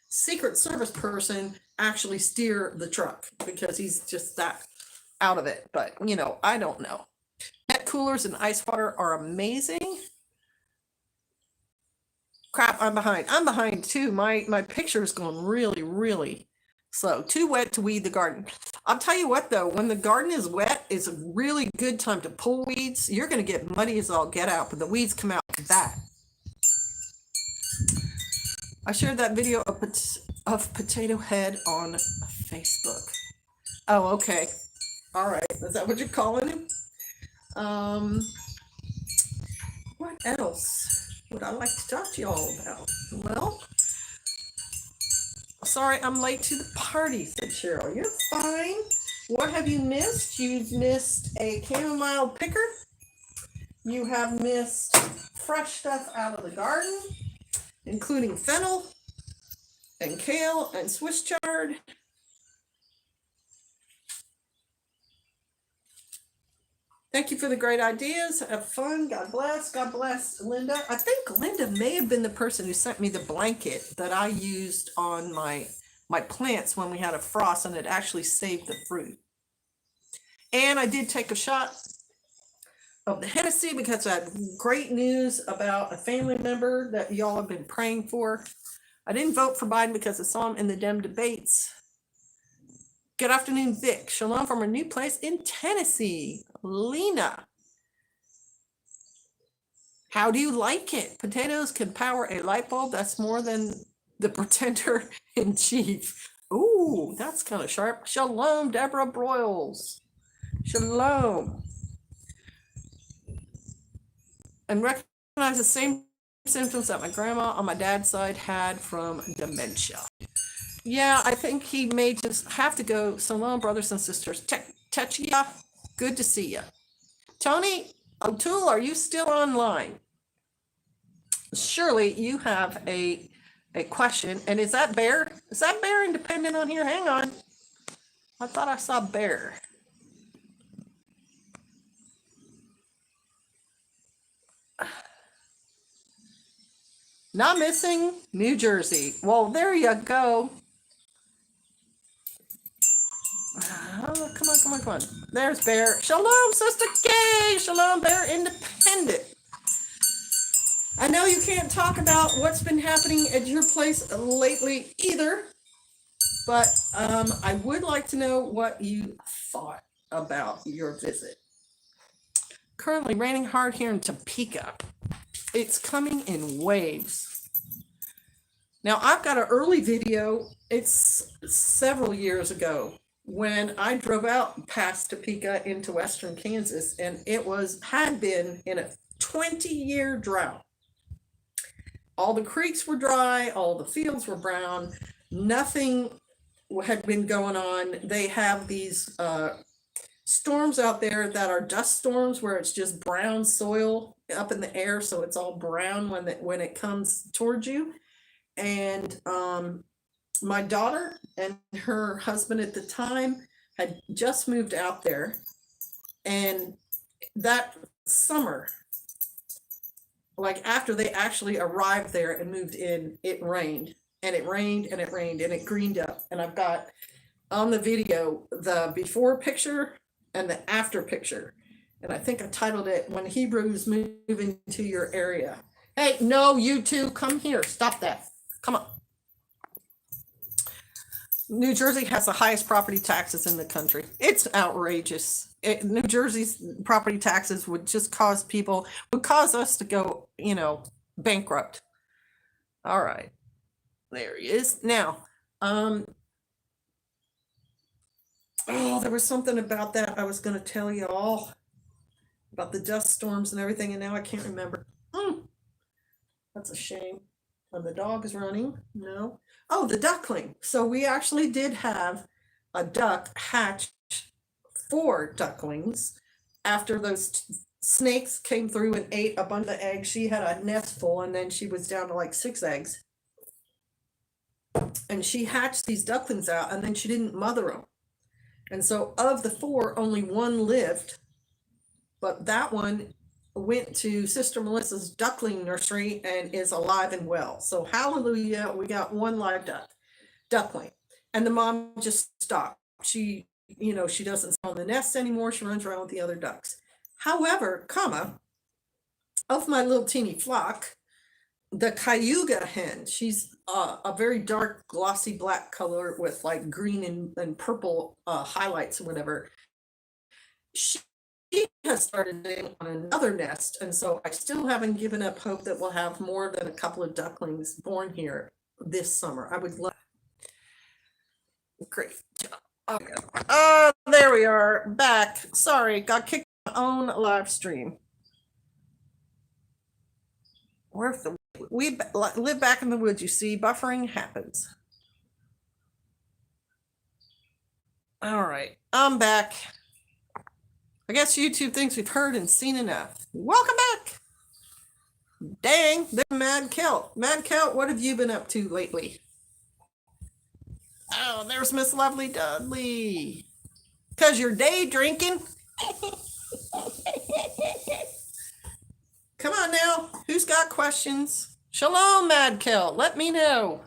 S1: Secret Service person actually steer the truck, because he's just that out of it. But I don't know. Net coolers and ice water are amazing. Crap, I'm behind too. My picture is going really, really slow. Too wet to weed the garden. I'll tell you what though, when the garden is wet, it's a really good time to pull weeds. You're going to get muddy as all get out, but the weeds come out like that. I shared that video of Potato Head on Facebook. Oh, okay. All right. Is that what you're calling him? What else would I like to talk to y'all about? Well, sorry I'm late to the party, said Cheryl. You're fine. What have you missed? You've missed a chamomile picker. You have missed fresh stuff out of the garden, including fennel and kale and Swiss chard. Thank you for the great ideas. Have fun. God bless. God bless, Linda. I think Linda may have been the person who sent me the blanket that I used on my my plants when we had a frost, and it actually saved the fruit. And I did take a shot of the Hennessy because I had great news about a family member that y'all have been praying for. I didn't vote for Biden because I saw him in the Dem debates. Good afternoon, Vic. Shalom from our new place in Tennessee. Lena. How do you like it? Potatoes can power a light bulb. That's more than the pretender in chief. Ooh, that's kind of sharp. Shalom, Deborah Broyles. Shalom. And recognize the same symptoms that my grandma on my dad's side had from dementia. Yeah, I think he may just have to go. Shalom, brothers and sisters. Techia, good to see you. Tony O'Toole, are you still online? Surely you have a question. And is that Bear? Is that Bear independent on here? Hang on. I thought I saw Bear. Not missing New Jersey. Well, there you go. Oh, come on. There's Bear. Shalom, Sister Kay. Shalom, Bear Independent. I know you can't talk about what's been happening at your place lately either, but I would like to know what you thought about your visit. Currently raining hard here in Topeka. It's coming in waves. Now, I've got an early video. It's several years ago when I drove out past Topeka into western Kansas, and it had been in a 20-year drought. All the creeks were dry, all the fields were brown, nothing had been going on. They have these storms out there that are dust storms where it's just brown soil up in the air, so it's all brown when it comes towards you. And my daughter and her husband at the time had just moved out there, and that summer, like after they actually arrived there and moved in, it rained and it rained and it rained and it greened up. And I've got on the video the before picture and the after picture. And I think I titled it, When Hebrews Move Into Your Area. Hey, no, you two, come here. Stop that. Come on. New Jersey has the highest property taxes in the country. It's outrageous. New Jersey's property taxes would just cause us to go, bankrupt. All right. There he is. Now, there was something about that I was going to tell you all about the dust storms and everything, and now I can't remember. That's a shame. And the dog is running. No. Oh, the duckling. So we actually did have a duck hatch 4 ducklings after those snakes came through and ate a bunch of eggs. She had a nest full, and then she was down to like 6 eggs. And she hatched these ducklings out, and then she didn't mother them. And so of the 4, only 1 lived. But that one went to Sister Melissa's duckling nursery and is alive and well. So hallelujah, we got 1 live duckling. And the mom just stopped. She doesn't sit on the nest anymore. She runs around with the other ducks. However, of my little teeny flock, the Cayuga hen, she's a very dark, glossy black color with like green and purple highlights or whatever. She has started laying on another nest, and so I still haven't given up hope that we'll have more than a couple of ducklings born here this summer. I would love. Great job. Okay. There we are, back. Sorry, got kicked on my own live stream. We live back in the woods, you see. Buffering happens. All right, I'm back. I guess YouTube thinks we've heard and seen enough. Welcome back. Dang, there's Mad Kelt. Mad Kelt, what have you been up to lately? Oh, there's Miss Lovely Dudley. Because you're day drinking? Come on now. Who's got questions? Shalom, Mad Kelt. Let me know.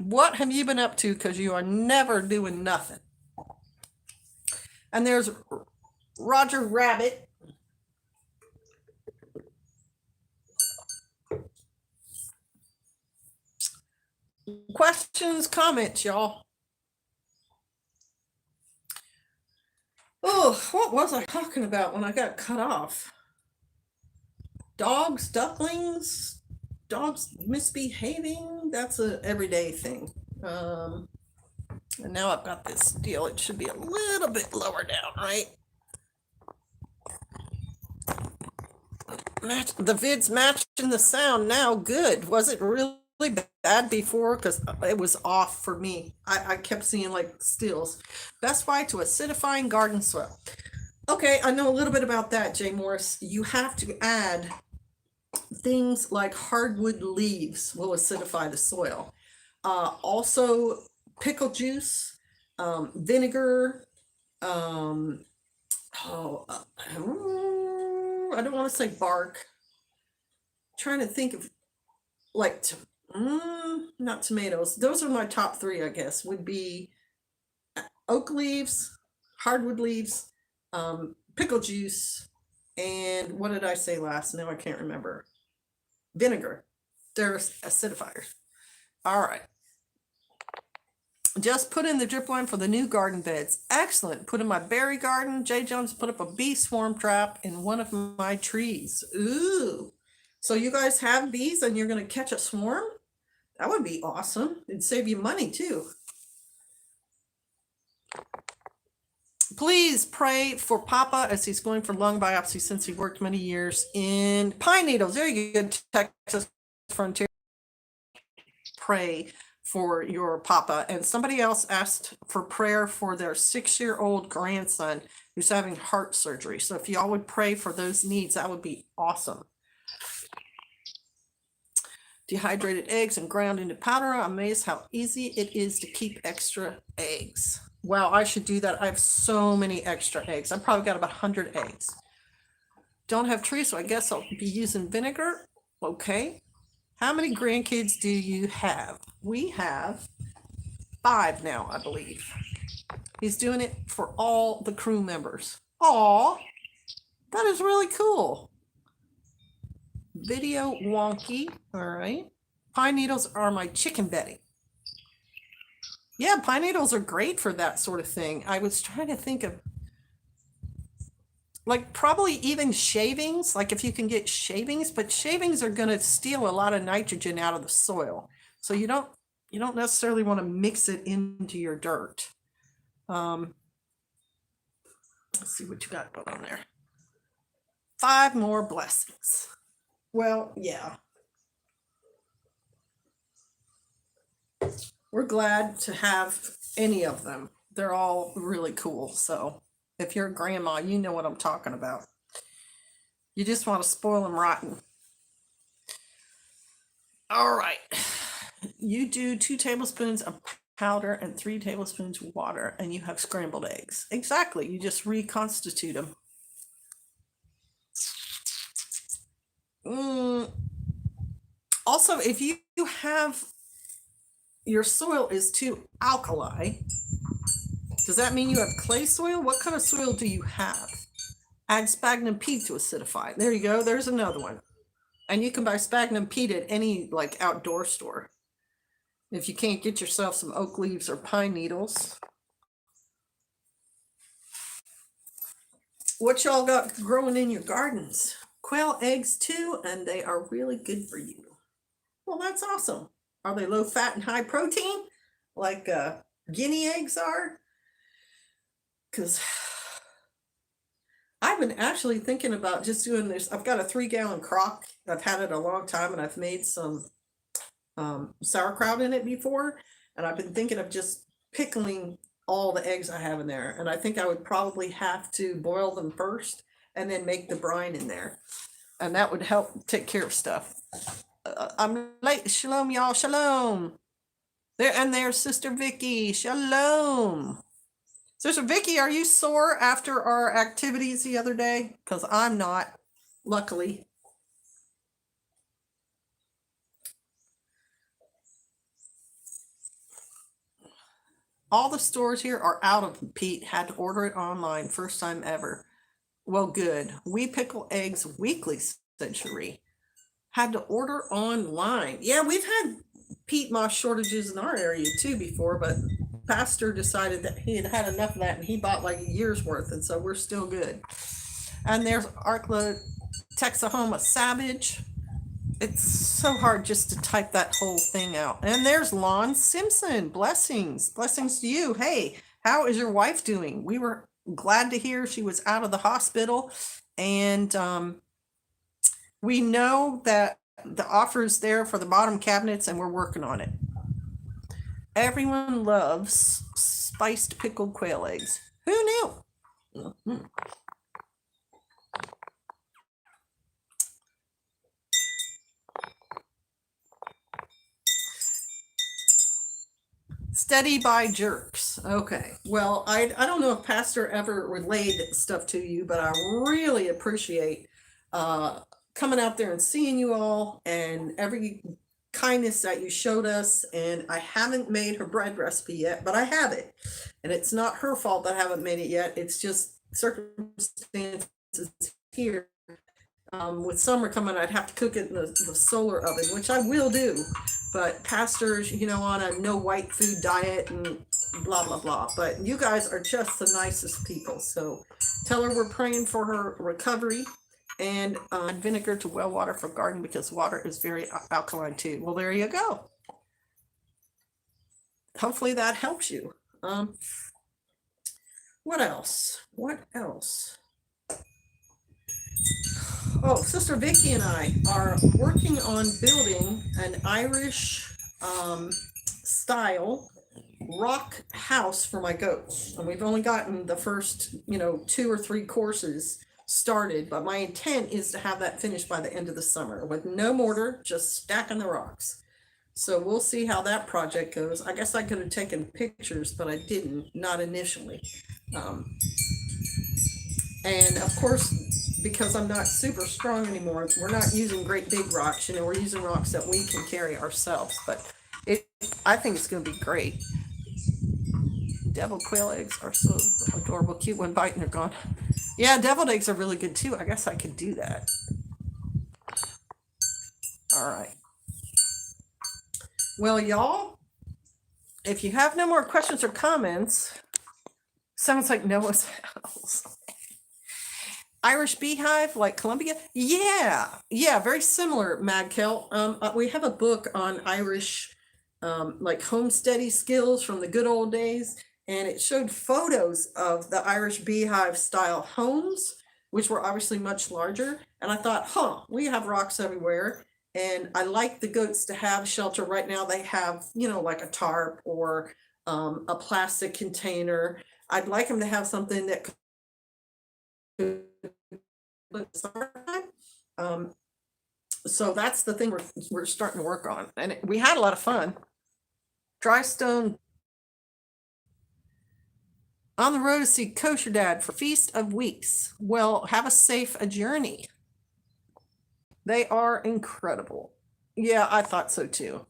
S1: What have you been up to? Because you are never doing nothing. And there's Roger Rabbit. Questions, comments, y'all. Oh, what was I talking about when I got cut off? Dogs, ducklings, dogs misbehaving. That's an everyday thing. And now I've got this deal. It should be a little bit lower down, right? The vid's matching the sound now. Good. Was it really bad before? Because it was off for me. I kept seeing like stills. Best way to acidifying garden soil. Okay, I know a little bit about that, Jay Morris. You have to add things like hardwood leaves will acidify the soil. Also, pickle juice, vinegar. I don't want to say bark. I'm trying to think of like, not tomatoes. Those are my top three, I guess, would be oak leaves, hardwood leaves, pickle juice, and what did I say last? Now I can't remember. Vinegar. They're acidifiers. All right. Just put in the drip line for the new garden beds. Excellent. Put in my berry garden. Jay Jones put up a bee swarm trap in one of my trees. Ooh. So you guys have bees and you're going to catch a swarm? That would be awesome. It'd save you money too. Please pray for Papa as he's going for lung biopsy since he worked many years in pine needles. Very good, Texas Frontier. Pray for your Papa. And somebody else asked for prayer for their 6-year-old grandson who's having heart surgery. So if y'all would pray for those needs, that would be awesome. Dehydrated eggs and ground into powder. I'm amazed how easy it is to keep extra eggs. Wow, I should do that. I have so many extra eggs. I've probably got about 100 eggs. Don't have trees, so I guess I'll be using vinegar. Okay. How many grandkids do you have? We have 5 now, I believe. He's doing it for all the crew members. Aw, that is really cool. Video wonky. All right. Pine needles are my chicken bedding. Yeah, pine needles are great for that sort of thing. I was trying to think of like probably even shavings, like if you can get shavings, but shavings are going to steal a lot of nitrogen out of the soil. So you don't necessarily want to mix it into your dirt. Let's see what you got going on there. 5 more blessings. Well, yeah. We're glad to have any of them. They're all really cool. So if you're a grandma, you know what I'm talking about. You just want to spoil them rotten. All right. You do 2 tablespoons of powder and 3 tablespoons of water, and you have scrambled eggs. Exactly. You just reconstitute them. Also, if you have your soil is too alkali, does that mean you have clay soil? What kind of soil do you have? Add sphagnum peat to acidify. There you go. There's another one. And you can buy sphagnum peat at any like outdoor store. If you can't get yourself some oak leaves or pine needles. What y'all got growing in your gardens? Quail eggs too, and they are really good for you. Well, that's awesome. Are they low fat and high protein like guinea eggs are? Because I've been actually thinking about just doing this. I've got a 3-gallon crock. I've had it a long time, and I've made some sauerkraut in it before. And I've been thinking of just pickling all the eggs I have in there. And I think I would probably have to boil them first and then make the brine in there. And that would help take care of stuff. I'm late. Shalom, y'all. Shalom. There's Sister Vicky. Shalom. Sister Vicky, are you sore after our activities the other day? Because I'm not, luckily. All the stores here are out of them, Pete. Had to order it online, first time ever. Well, good. We pickle eggs weekly, said Cherie. Had to order online. Yeah, we've had peat moss shortages in our area too before, but Pastor decided that he had had enough of that and he bought like a year's worth, and so we're still good. And there's Arkla Texahoma Savage. It's so hard just to type that whole thing out. And there's Lon Simpson. Blessings. Blessings to you. Hey, how is your wife doing? We were glad to hear she was out of the hospital. And we know that the offer is there for the bottom cabinets, and we're working on it. Everyone loves spiced pickled quail eggs. Who knew? Mm-hmm. Steady by jerks. Okay. Well, I don't know if Pastor ever relayed stuff to you, but I really appreciate coming out there and seeing you all and every kindness that you showed us. And I haven't made her bread recipe yet, but I have it. And it's not her fault that I haven't made it yet. It's just circumstances here. With summer coming, I'd have to cook it in the solar oven, which I will do. But pastors, on a no white food diet and blah, blah, blah. But you guys are just the nicest people. So tell her we're praying for her recovery, and vinegar to well water for garden because water is very alkaline too. Well, there you go. Hopefully that helps you. What else? Oh, Sister Vicky and I are working on building an Irish style rock house for my goats. And we've only gotten the first, 2 or 3 courses started, but my intent is to have that finished by the end of the summer with no mortar, just stacking the rocks. So we'll see how that project goes. I guess I could have taken pictures, but I didn't, not initially. And of course, because I'm not super strong anymore, we're not using great big rocks. We're using rocks that we can carry ourselves. But I think it's going to be great. Deviled quail eggs are so adorable, cute. One bite and they're gone. Yeah, deviled eggs are really good too. I guess I could do that. All right. Well, y'all, if you have no more questions or comments, sounds like Noah's house. Irish beehive like Columbia? Yeah, very similar, Madkel. We have a book on Irish like homesteading skills from the good old days, and it showed photos of the Irish beehive style homes, which were obviously much larger. And I thought, we have rocks everywhere. And I like the goats to have shelter. Right now they have, like a tarp or a plastic container. I'd like them to have something that could so that's the thing we're starting to work on, and we had a lot of fun. Dry stone on the road to see Kosher Dad for Feast of Weeks. Well, have a safe journey. They are incredible. Yeah, I thought so too.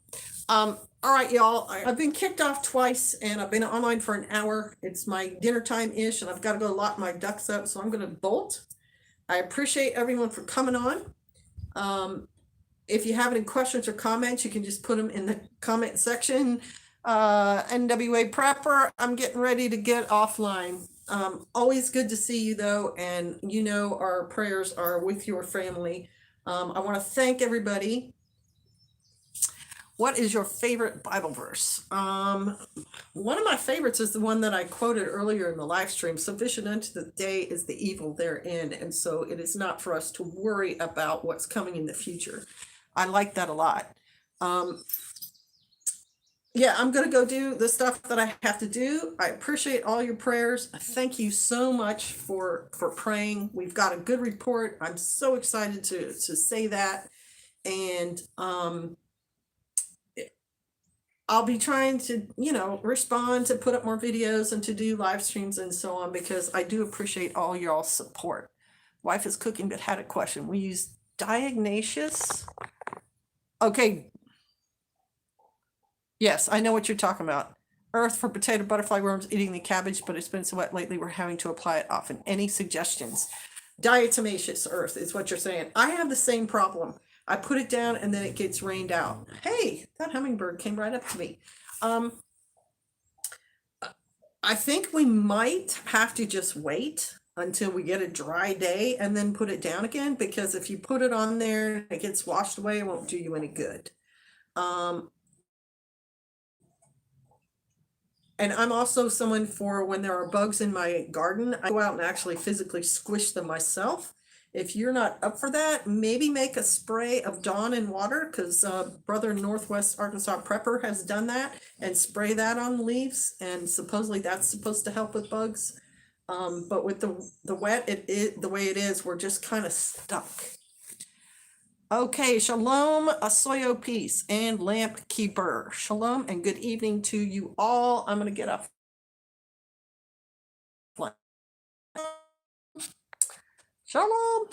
S1: All right, y'all. I've been kicked off twice, and I've been online for an hour. It's my dinner time-ish, and I've got to go lock my ducks up, so I'm going to bolt. I appreciate everyone for coming on. If you have any questions or comments, you can just put them in the comment section. NWA Prepper, I'm getting ready to get offline. Always good to see you though, and our prayers are with your family. I want to thank everybody. What is your favorite Bible verse? One of my favorites is the one that I quoted earlier in the live stream. Sufficient unto the day is the evil therein. And so it is not for us to worry about what's coming in the future. I like that a lot. Yeah, I'm going to go do the stuff that I have to do. I appreciate all your prayers. Thank you so much for praying. We've got a good report. I'm so excited to say that. And I'll be trying to, respond, to put up more videos and to do live streams and so on, because I do appreciate all y'all's support. Wife is cooking, but had a question. We use diagnosis. Okay. Yes, I know what you're talking about. earth for potato butterfly worms eating the cabbage, but it's been so wet lately we're having to apply it often. Any suggestions? Diatomaceous earth is what you're saying. I have the same problem. I put it down and then it gets rained out. Hey, that hummingbird came right up to me. I think we might have to just wait until we get a dry day and then put it down again, because if you put it on there and it gets washed away, it won't do you any good. And I'm also someone for when there are bugs in my garden, I go out and actually physically squish them myself. If you're not up for that, maybe make a spray of Dawn and water, because Brother Northwest Arkansas Prepper has done that, and spray that on the leaves, and supposedly that's supposed to help with bugs. But with the wet, the way it is, we're just kind of stuck. Okay, shalom, asoyo peace, and lamp keeper. Shalom and good evening to you all. I'm going to get up. Shalom.